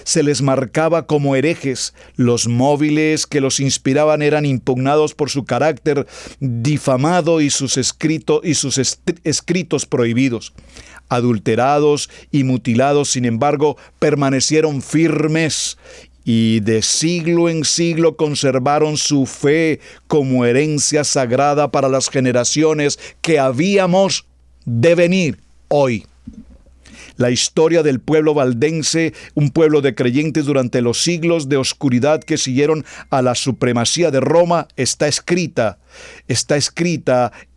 Se les marcaba como herejes. Los móviles que los inspiraban eran impugnados por su carácter difamado y sus escritos prohibidos. adulterados y mutilados, sin embargo, permanecieron firmes y de siglo en siglo conservaron su fe como herencia sagrada para las generaciones que habíamos de venir hoy. La historia del pueblo valdense, un pueblo de creyentes durante los siglos de oscuridad que siguieron a la supremacía de Roma, está escrita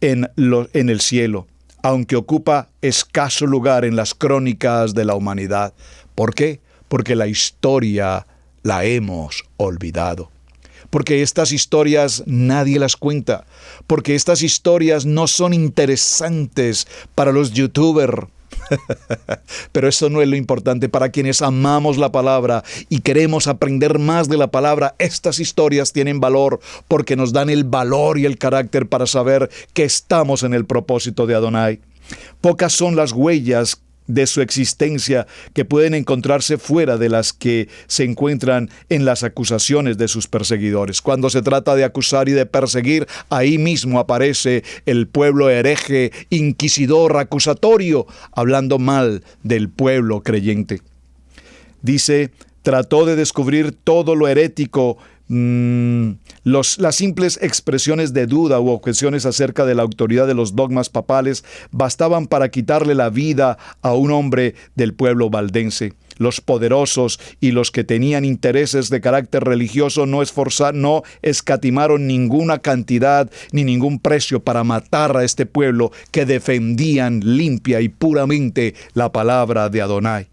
en el cielo, aunque ocupa escaso lugar en las crónicas de la humanidad. ¿Por qué? Porque la historia la hemos olvidado. Porque estas historias nadie las cuenta. Porque estas historias no son interesantes para los youtubers. Pero eso no es lo importante. Para quienes amamos la palabra y queremos aprender más de la palabra, estas historias tienen valor porque nos dan el valor y el carácter para saber que estamos en el propósito de Adonai. Pocas son las huellas de su existencia que pueden encontrarse fuera de las que se encuentran en las acusaciones de sus perseguidores. Cuando se trata de acusar y de perseguir, ahí mismo aparece el pueblo hereje, inquisidor, acusatorio, hablando mal del pueblo creyente. Dice, trató de descubrir todo lo herético, las simples expresiones de duda u objeciones acerca de la autoridad de los dogmas papales bastaban para quitarle la vida a un hombre del pueblo valdense. Los poderosos y los que tenían intereses de carácter religioso no escatimaron ninguna cantidad ni ningún precio para matar a este pueblo que defendían limpia y puramente la palabra de Adonai.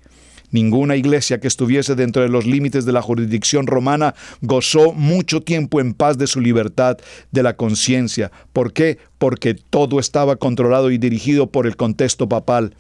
Ninguna iglesia que estuviese dentro de los límites de la jurisdicción romana gozó mucho tiempo en paz de su libertad de la conciencia. ¿Por qué? Porque todo estaba controlado y dirigido por el contexto papal.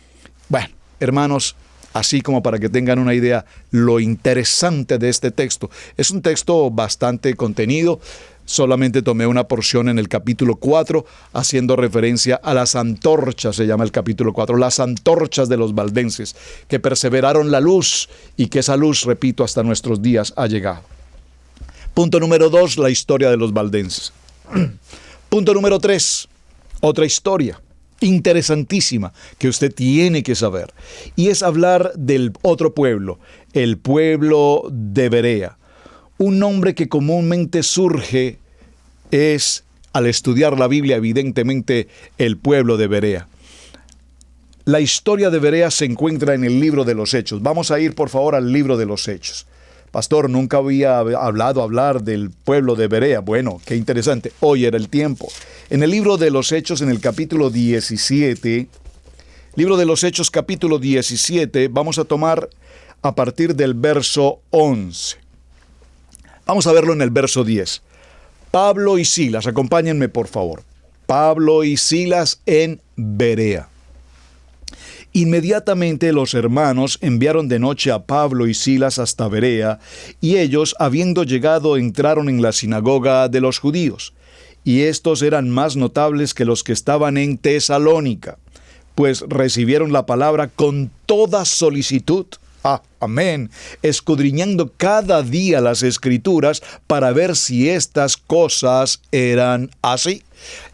Bueno, hermanos, así como para que tengan una idea, lo interesante de este texto. Es un texto bastante contenido. Solamente tomé una porción en el capítulo 4, haciendo referencia a las antorchas, se llama el capítulo 4, las antorchas de los valdenses, que perseveraron la luz y que esa luz, repito, hasta nuestros días ha llegado. Punto número 2, la historia de los valdenses. Punto número 3, otra historia interesantísima que usted tiene que saber, y es hablar del otro pueblo, el pueblo de Berea. Un nombre que comúnmente surge es, al estudiar la Biblia, evidentemente, el pueblo de Berea. La historia de Berea se encuentra en el libro de los Hechos. Vamos a ir, por favor, al libro de los Hechos. Pastor, nunca había hablar del pueblo de Berea. Bueno, qué interesante. Hoy era el tiempo. En el libro de los Hechos, en el capítulo 17, libro de los Hechos, capítulo 17, vamos a tomar a partir del verso 11. Vamos a verlo en el verso 10. Pablo y Silas, acompáñenme por favor. Pablo y Silas en Berea. Inmediatamente los hermanos enviaron de noche a Pablo y Silas hasta Berea, y ellos, habiendo llegado, entraron en la sinagoga de los judíos. Y estos eran más notables que los que estaban en Tesalónica, pues recibieron la palabra con toda solicitud. Amén. Escudriñando cada día las Escrituras para ver si estas cosas eran así.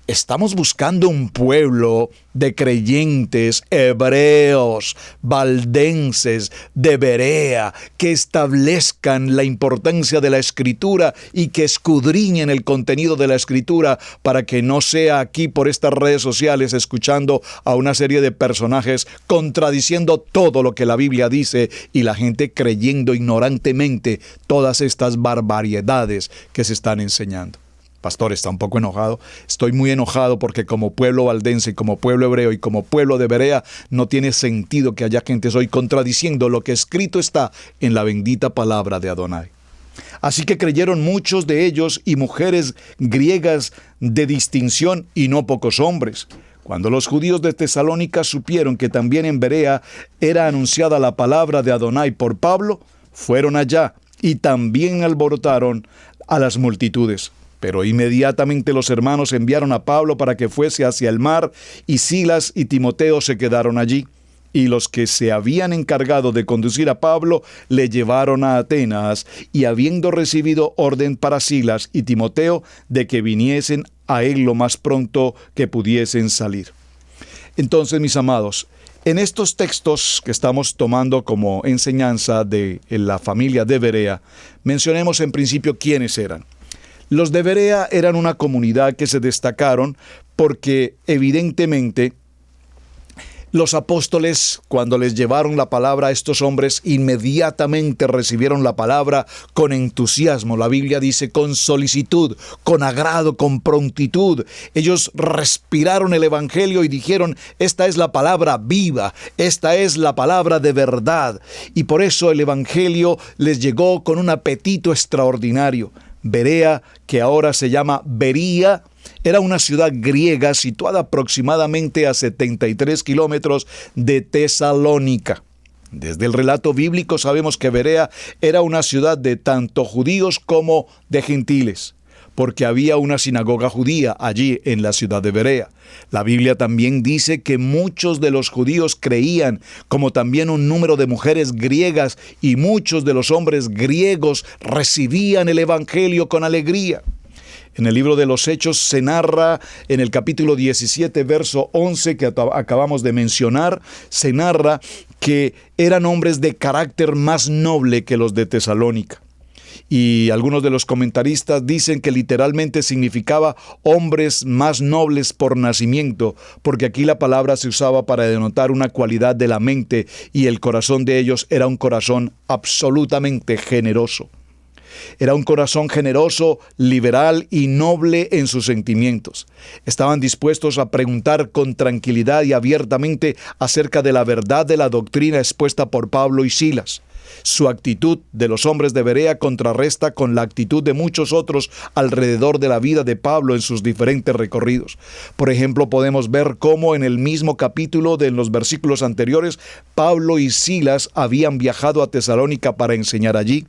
Estamos buscando un pueblo de creyentes, hebreos, valdenses, de Berea, que establezcan la importancia de la Escritura y que escudriñen el contenido de la Escritura para que no sea aquí por estas redes sociales escuchando a una serie de personajes contradiciendo todo lo que la Biblia dice y la gente creyendo ignorantemente todas estas barbaridades que se están enseñando. Pastor, está un poco enojado. Estoy muy enojado porque como pueblo valdense, como pueblo hebreo y como pueblo de Berea, no tiene sentido que haya gente hoy contradiciendo lo que escrito está en la bendita palabra de Adonai. Así que creyeron muchos de ellos y mujeres griegas de distinción y no pocos hombres. Cuando los judíos de Tesalónica supieron que también en Berea era anunciada la palabra de Adonai por Pablo, fueron allá y también alborotaron a las multitudes. Pero inmediatamente los hermanos enviaron a Pablo para que fuese hacia el mar, y Silas y Timoteo se quedaron allí. Y los que se habían encargado de conducir a Pablo le llevaron a Atenas, y habiendo recibido orden para Silas y Timoteo de que viniesen a él lo más pronto que pudiesen salir. Entonces, mis amados, En estos textos que estamos tomando como enseñanza de la familia de Berea, mencionemos en principio quiénes eran. Los de Berea eran una comunidad que se destacaron porque evidentemente los apóstoles, cuando les llevaron la palabra a estos hombres, inmediatamente recibieron la palabra con entusiasmo. La Biblia dice con solicitud, con agrado, con prontitud. Ellos respiraron el evangelio y dijeron: esta es la palabra viva, esta es la palabra de verdad. Y por eso el evangelio les llegó con un apetito extraordinario. Berea, que ahora se llama Bería, era una ciudad griega situada aproximadamente a 73 kilómetros de Tesalónica. Desde el relato bíblico sabemos que Berea era una ciudad de tanto judíos como de gentiles, porque había una sinagoga judía allí en la ciudad de Berea. La Biblia también dice que muchos de los judíos creían, como también un número de mujeres griegas, y muchos de los hombres griegos recibían el evangelio con alegría. En el libro de los Hechos se narra, en el capítulo 17, verso 11, que acabamos de mencionar, se narra que eran hombres de carácter más noble que los de Tesalónica. Y algunos de los comentaristas dicen que literalmente significaba hombres más nobles por nacimiento, porque aquí la palabra se usaba para denotar una cualidad de la mente, y el corazón de ellos era un corazón absolutamente generoso. Era un corazón generoso, liberal y noble en sus sentimientos. Estaban dispuestos a preguntar con tranquilidad y abiertamente acerca de la verdad de la doctrina expuesta por Pablo y Silas. Su actitud de los hombres de Berea contrarresta con la actitud de muchos otros alrededor de la vida de Pablo en sus diferentes recorridos. Por ejemplo, podemos ver cómo en el mismo capítulo de los versículos anteriores, Pablo y Silas habían viajado a Tesalónica para enseñar allí.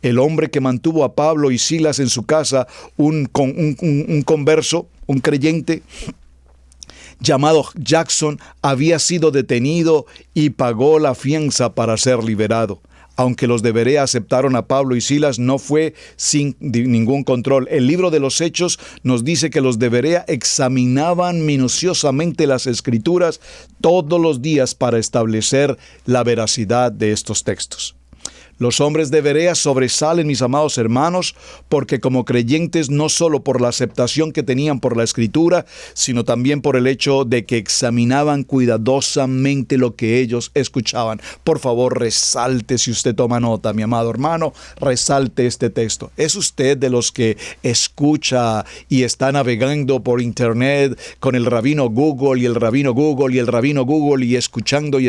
El hombre que mantuvo a Pablo y Silas en su casa, un converso, un creyente llamado Jackson, había sido detenido y pagó la fianza para ser liberado. Aunque los de Berea aceptaron a Pablo y Silas, no fue sin ningún control. El libro de los Hechos nos dice que los de Berea examinaban minuciosamente las Escrituras todos los días para establecer la veracidad de estos textos. Los hombres de Berea sobresalen, mis amados hermanos, porque como creyentes, no solo por la aceptación que tenían por la Escritura, sino también por el hecho de que examinaban cuidadosamente lo que ellos escuchaban. Por favor, resalte, si usted toma nota, mi amado hermano, resalte este texto. ¿Es usted de los que escucha y está navegando por internet con el rabino Google y el rabino Google y el rabino Google y escuchando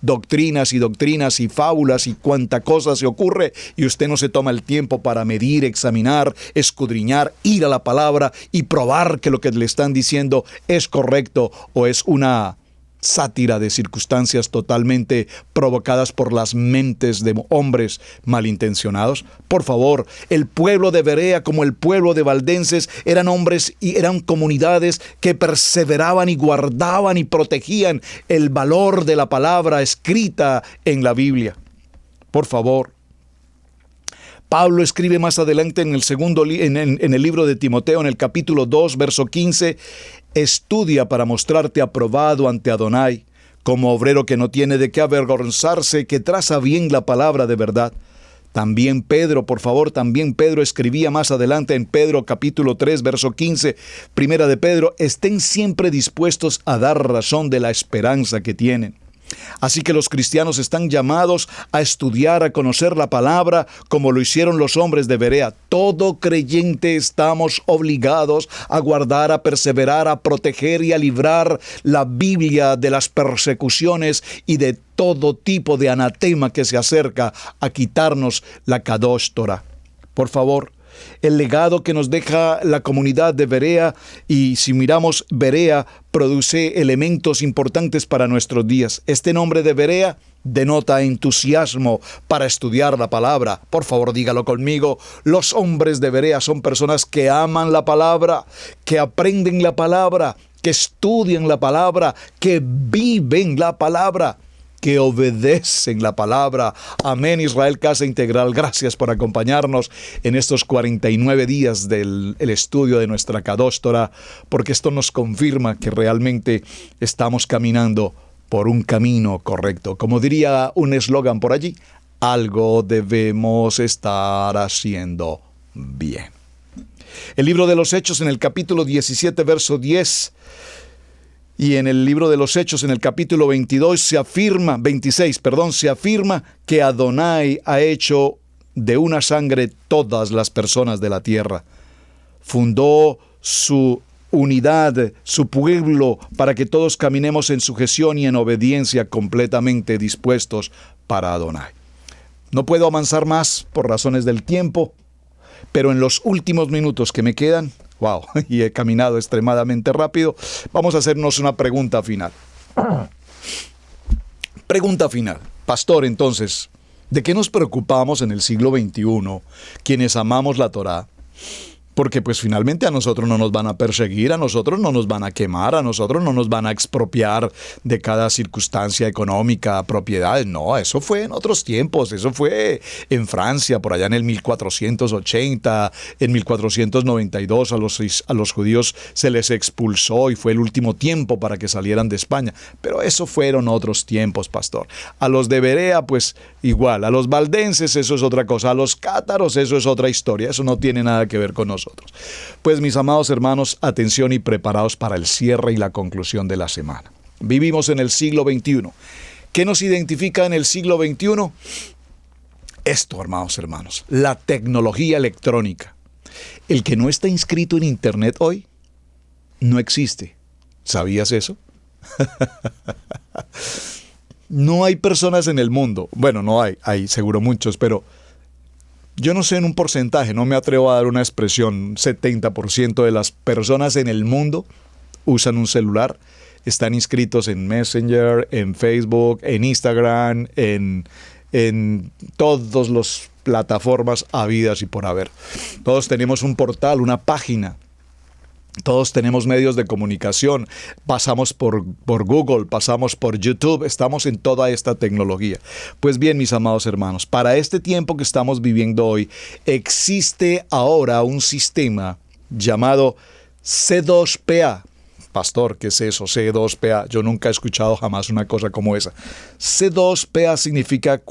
doctrinas y fábulas y cuánta cosa se ocurre, y usted no se toma el tiempo para medir, examinar, escudriñar, ir a la palabra y probar que lo que le están diciendo es correcto o es una sátira de circunstancias totalmente provocadas por las mentes de hombres malintencionados? Por favor, el pueblo de Berea, como el pueblo de Valdenses, eran hombres y eran comunidades que perseveraban y guardaban y protegían el valor de la palabra escrita en la Biblia. Por favor. Pablo escribe más adelante en el libro de Timoteo, en el capítulo 2, verso 15, estudia para mostrarte aprobado ante Adonai, como obrero que no tiene de qué avergonzarse, que traza bien la palabra de verdad. También Pedro escribía más adelante en Pedro capítulo 3, verso 15, primera de Pedro, estén siempre dispuestos a dar razón de la esperanza que tienen. Así que los cristianos están llamados a estudiar, a conocer la palabra, como lo hicieron los hombres de Berea. Todo creyente estamos obligados a guardar, a perseverar, a proteger y a librar la Biblia de las persecuciones y de todo tipo de anatema que se acerca a quitarnos la Kadosh Torah. Por favor, el legado que nos deja la comunidad de Berea, y si miramos, Berea produce elementos importantes para nuestros días. Este nombre de Berea denota entusiasmo para estudiar la palabra. Por favor, dígalo conmigo. Los hombres de Berea son personas que aman la palabra, que aprenden la palabra, que estudian la palabra, que viven la palabra, que obedecen la palabra. Amén, Israel Casa Integral. Gracias por acompañarnos en estos 49 días del estudio de nuestra Kadosh Torah, porque esto nos confirma que realmente estamos caminando por un camino correcto. Como diría un eslogan por allí, algo debemos estar haciendo bien. El libro de los Hechos en el capítulo 17, verso 10, y en el libro de los Hechos en el capítulo 26 se afirma que Adonai ha hecho de una sangre todas las personas de la tierra. Fundó su unidad, su pueblo, para que todos caminemos en sujeción y en obediencia, completamente dispuestos para Adonai. No puedo avanzar más por razones del tiempo, pero en los últimos minutos que me quedan, y he caminado extremadamente rápido, vamos a hacernos una pregunta final. Pregunta final. Pastor, entonces, ¿de qué nos preocupamos en el siglo XXI, quienes amamos la Torá? Porque pues finalmente a nosotros no nos van a perseguir, a nosotros no nos van a quemar, a nosotros no nos van a expropiar de cada circunstancia económica, propiedades. No, eso fue en otros tiempos, eso fue en Francia, por allá en el 1480, en 1492 a los judíos se les expulsó y fue el último tiempo para que salieran de España. Pero eso fueron otros tiempos, pastor. A los de Berea, pues igual, a los valdenses eso es otra cosa, a los cátaros eso es otra historia, eso no tiene nada que ver con nosotros. Pues mis amados hermanos, atención y preparados para el cierre y la conclusión de la semana. Vivimos en el siglo XXI. ¿Qué nos identifica en el siglo XXI? Esto, hermanos, la tecnología electrónica. El que no está inscrito en Internet hoy, no existe. ¿Sabías eso? No hay personas en el mundo, bueno, no hay seguro muchos, pero yo no sé en un porcentaje, no me atrevo a dar una expresión, 70% de las personas en el mundo usan un celular, están inscritos en Messenger, en Facebook, en Instagram, en todas las plataformas habidas y por haber. Todos tenemos un portal, una página. Todos tenemos medios de comunicación, pasamos por Google, pasamos por YouTube, estamos en toda esta tecnología. Pues bien, mis amados hermanos, para este tiempo que estamos viviendo hoy, existe ahora un sistema llamado C2PA. Pastor, ¿qué es eso? C2PA. Yo nunca he escuchado jamás una cosa como esa. C2PA significa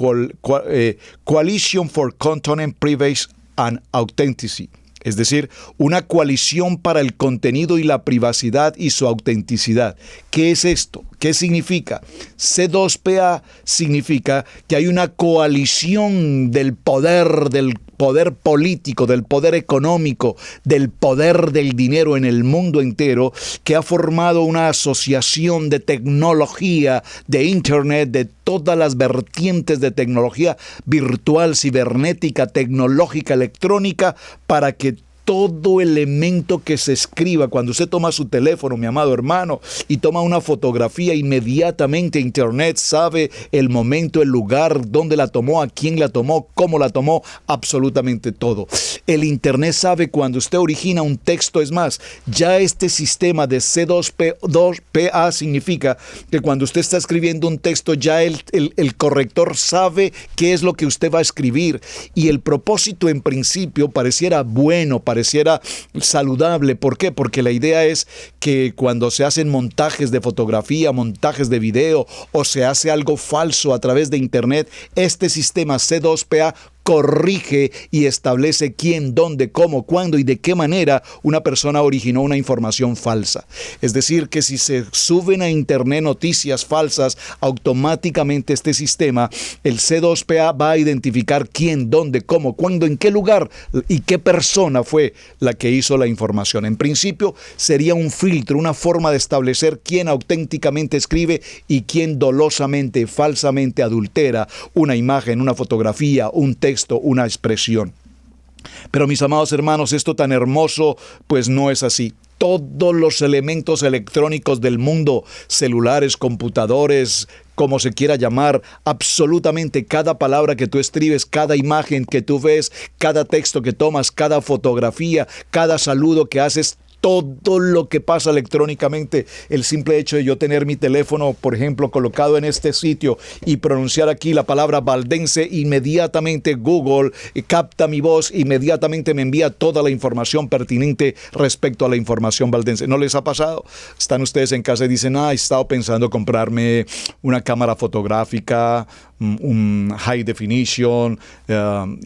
Coalition for Content, Privacy and Authenticity. Es decir, una coalición para el contenido y la privacidad y su autenticidad. ¿Qué es esto? ¿Qué significa? C2PA significa que hay una coalición del poder político, del poder económico, del poder del dinero en el mundo entero, que ha formado una asociación de tecnología, de Internet, de todas las vertientes de tecnología virtual, cibernética, tecnológica, electrónica, para que todo elemento que se escriba, cuando usted toma su teléfono, mi amado hermano, y toma una fotografía, inmediatamente Internet sabe el momento, el lugar, dónde la tomó, a quién la tomó, cómo la tomó, absolutamente todo. El Internet sabe cuando usted origina un texto. Es más, ya este sistema de C2PA significa que cuando usted está escribiendo un texto, ya el corrector sabe qué es lo que usted va a escribir, y el propósito en principio pareciera bueno, pareciera saludable. ¿Por qué? Porque la idea es que cuando se hacen montajes de fotografía, montajes de video, o se hace algo falso a través de Internet, este sistema C2PA corrige y establece quién, dónde, cómo, cuándo y de qué manera una persona originó una información falsa. Es decir, que si se suben a Internet noticias falsas, automáticamente este sistema, el C2PA, va a identificar quién, dónde, cómo, cuándo, en qué lugar y qué persona fue la que hizo la información. En principio, sería un filtro, una forma de establecer quién auténticamente escribe y quién dolosamente, falsamente adultera una imagen, una fotografía, un texto, una expresión. Pero mis amados hermanos, esto tan hermoso, pues no es así. Todos los elementos electrónicos del mundo, celulares, computadores, como se quiera llamar, absolutamente cada palabra que tú escribes, cada imagen que tú ves, cada texto que tomas, cada fotografía, cada saludo que haces, todo lo que pasa electrónicamente, el simple hecho de yo tener mi teléfono, por ejemplo, colocado en este sitio y pronunciar aquí la palabra valdense, inmediatamente Google capta mi voz, inmediatamente me envía toda la información pertinente respecto a la información valdense. ¿No les ha pasado? Están ustedes en casa y dicen, he estado pensando comprarme una cámara fotográfica, un high definition,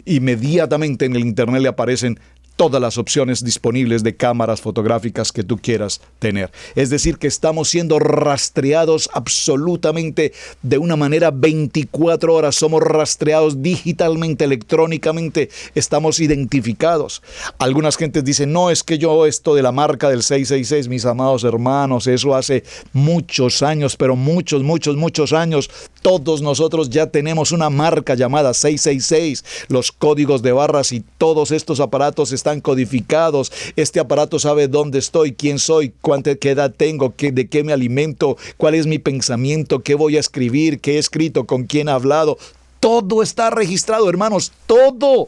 inmediatamente en el internet le aparecen todas las opciones disponibles de cámaras fotográficas que tú quieras tener. Es decir, que estamos siendo rastreados absolutamente de una manera 24 horas. Somos rastreados digitalmente, electrónicamente. Estamos identificados. Algunas gentes dicen, no, es que yo esto de la marca del 666, mis amados hermanos, eso hace muchos años, pero muchos años. Todos nosotros ya tenemos una marca llamada 666. Los códigos de barras y todos estos aparatos están codificados. Este aparato sabe dónde estoy, quién soy, qué edad tengo, de qué me alimento, cuál es mi pensamiento, qué voy a escribir, qué he escrito, con quién he hablado. Todo está registrado, hermanos, todo.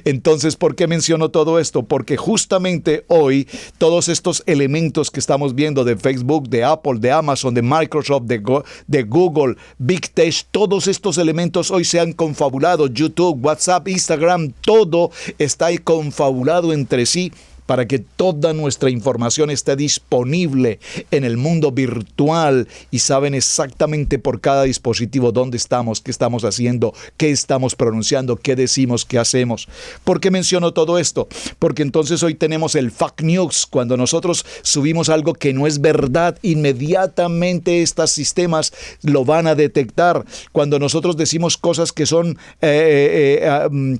Entonces, ¿por qué menciono todo esto? Porque justamente hoy todos estos elementos que estamos viendo de Facebook, de Apple, de Amazon, de Microsoft, de Google, Big Tech, todos estos elementos hoy se han confabulado. YouTube, WhatsApp, Instagram, todo está confabulado entre sí para que toda nuestra información esté disponible en el mundo virtual y saben exactamente por cada dispositivo dónde estamos, qué estamos haciendo, qué estamos pronunciando, qué decimos, qué hacemos. ¿Por qué menciono todo esto? Porque entonces hoy tenemos el fake news. Cuando nosotros subimos algo que no es verdad, inmediatamente estos sistemas lo van a detectar. Cuando nosotros decimos cosas que son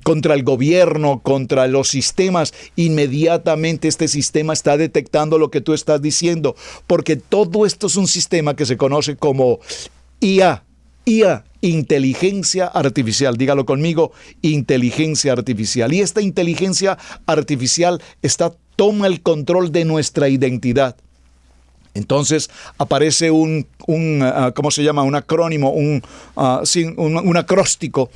contra el gobierno, contra los sistemas, inmediatamente este sistema está detectando lo que tú estás diciendo, porque todo esto es un sistema que se conoce como IA, inteligencia artificial. Dígalo conmigo, inteligencia artificial. Y esta inteligencia artificial toma el control de nuestra identidad. Entonces aparece ¿cómo se llama? Un acrónimo, un acróstico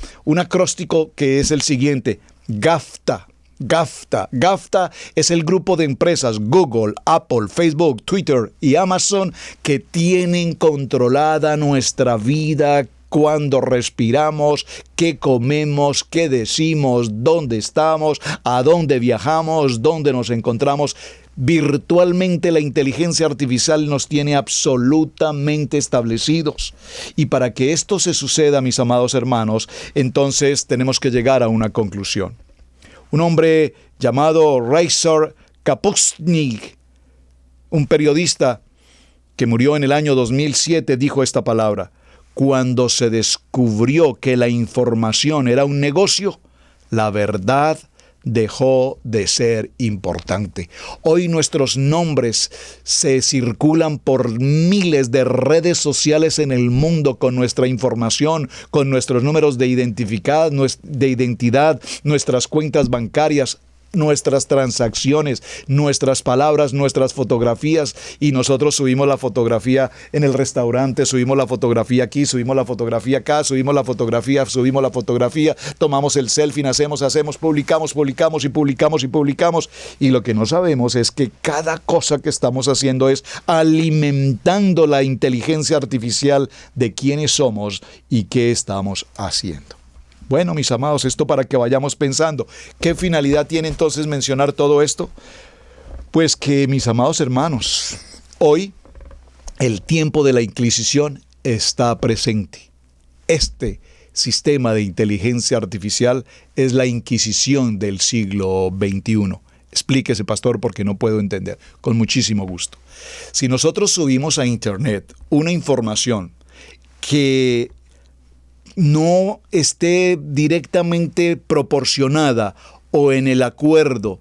que es el siguiente: GAFTA. GAFTA es el grupo de empresas Google, Apple, Facebook, Twitter y Amazon que tienen controlada nuestra vida. Cuando respiramos, qué comemos, qué decimos, dónde estamos, a dónde viajamos, dónde nos encontramos. Virtualmente la inteligencia artificial nos tiene absolutamente establecidos. Y para que esto se suceda, mis amados hermanos, entonces tenemos que llegar a una conclusión. Un hombre llamado Reiser Kapusnik, un periodista que murió en el año 2007, dijo esta palabra: cuando se descubrió que la información era un negocio, la verdad dejó de ser importante. Hoy nuestros nombres se circulan por miles de redes sociales en el mundo con nuestra información, con nuestros números de identidad, nuestras cuentas bancarias, nuestras transacciones, nuestras palabras, nuestras fotografías, y nosotros subimos la fotografía en el restaurante, subimos la fotografía aquí, subimos la fotografía acá, subimos la fotografía, tomamos el selfie, hacemos, publicamos, y lo que no sabemos es que cada cosa que estamos haciendo es alimentando la inteligencia artificial de quiénes somos y qué estamos haciendo. Bueno, mis amados, esto para que vayamos pensando. ¿Qué finalidad tiene entonces mencionar todo esto? Pues que, mis amados hermanos, hoy el tiempo de la Inquisición está presente. Este sistema de inteligencia artificial es la Inquisición del siglo XXI. Explíquese, pastor, porque no puedo entender. Con muchísimo gusto. Si nosotros subimos a Internet una información que no esté directamente proporcionada o en el acuerdo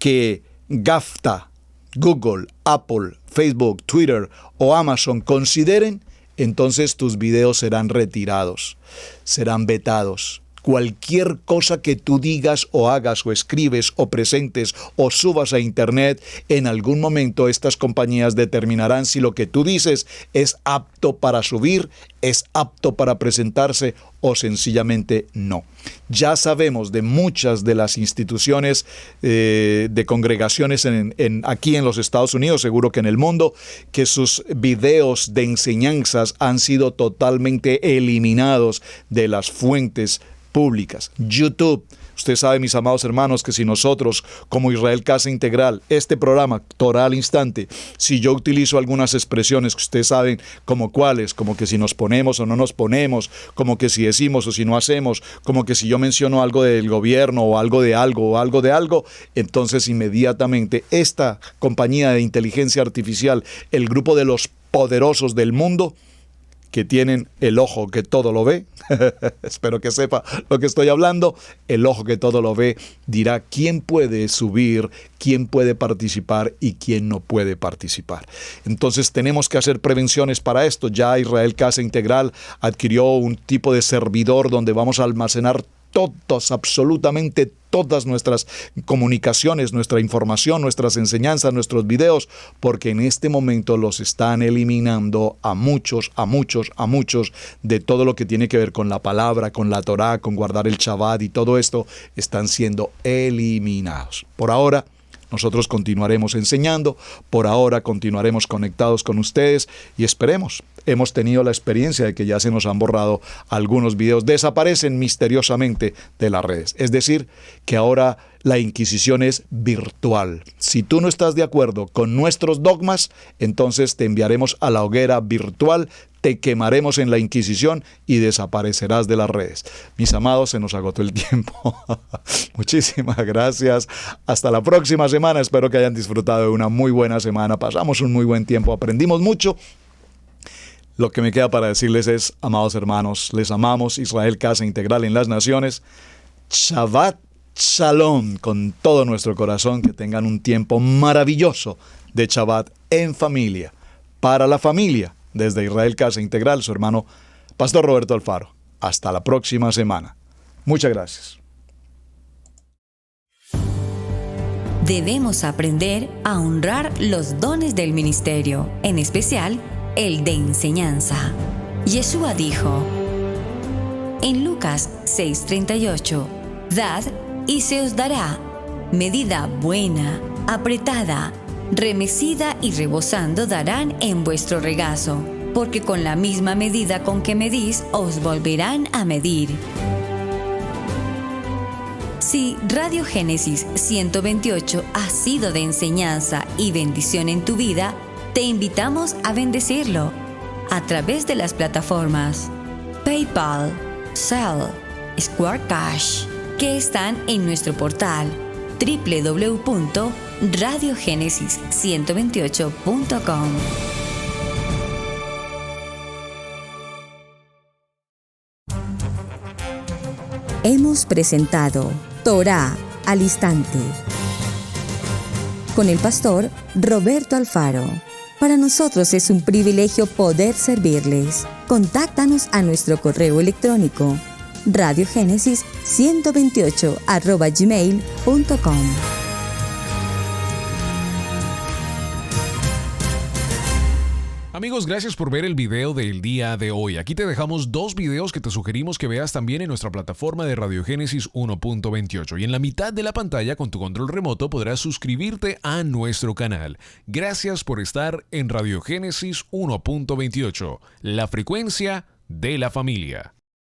que GAFTA, Google, Apple, Facebook, Twitter o Amazon consideren, entonces tus videos serán retirados, serán vetados. Cualquier cosa que tú digas o hagas o escribes o presentes o subas a internet, en algún momento estas compañías determinarán si lo que tú dices es apto para subir, es apto para presentarse o sencillamente no. Ya sabemos de muchas de las instituciones de congregaciones aquí en los Estados Unidos, seguro que en el mundo, que sus videos de enseñanzas han sido totalmente eliminados de las fuentes públicas. YouTube. Usted sabe, mis amados hermanos, que si nosotros, como Israel Casa Integral, este programa, Torah al Instante, si yo utilizo algunas expresiones que ustedes saben como cuáles, como que si nos ponemos o no nos ponemos, como que si decimos o si no hacemos, como que si yo menciono algo del gobierno o algo de algo, entonces inmediatamente esta compañía de inteligencia artificial, el grupo de los poderosos del mundo, que tienen el ojo que todo lo ve, espero que sepa lo que estoy hablando, el ojo que todo lo ve, dirá quién puede subir, quién puede participar y quién no puede participar. Entonces tenemos que hacer prevenciones para esto. Ya Israel Casa Integral adquirió un tipo de servidor donde vamos a almacenar absolutamente todas nuestras comunicaciones, nuestra información, nuestras enseñanzas, nuestros videos, porque en este momento los están eliminando a muchos de todo lo que tiene que ver con la palabra, con la Torá, con guardar el Shabbat y todo esto, están siendo eliminados. Por ahora, nosotros continuaremos enseñando, por ahora continuaremos conectados con ustedes y esperemos. Hemos tenido la experiencia de que ya se nos han borrado algunos videos, desaparecen misteriosamente de las redes. Es decir, que ahora la Inquisición es virtual. Si tú no estás de acuerdo con nuestros dogmas, entonces te enviaremos a la hoguera virtual, te quemaremos en la Inquisición y desaparecerás de las redes. Mis amados, se nos agotó el tiempo. Muchísimas gracias. Hasta la próxima semana. Espero que hayan disfrutado de una muy buena semana. Pasamos un muy buen tiempo, aprendimos mucho. Lo que me queda para decirles es, amados hermanos, les amamos, Israel Casa Integral en las Naciones. Shabbat Shalom con todo nuestro corazón. Que tengan un tiempo maravilloso de Shabbat en familia, para la familia. Desde Israel Casa Integral, su hermano Pastor Roberto Alfaro. Hasta la próxima semana. Muchas gracias. Debemos aprender a honrar los dones del ministerio, en especial el de enseñanza. Yeshua dijo en Lucas 6:38, dad y se os dará, medida buena, apretada, remecida y rebosando darán en vuestro regazo, porque con la misma medida con que medís os volverán a medir. Si Radio Génesis 128 ha sido de enseñanza y bendición en tu vida, te invitamos a bendecirlo a través de las plataformas PayPal, Zelle, Square Cash, que están en nuestro portal www.radiogenesis128.com. Hemos presentado Torah al Instante con el pastor Roberto Alfaro. Para nosotros es un privilegio poder servirles. Contáctanos a nuestro correo electrónico radiogenesis128@gmail.com. Amigos, gracias por ver el video del día de hoy. Aquí te dejamos 2 videos que te sugerimos que veas también en nuestra plataforma de Radio Génesis 1.28. Y en la mitad de la pantalla, con tu control remoto, podrás suscribirte a nuestro canal. Gracias por estar en Radio Génesis 1.28, la frecuencia de la familia.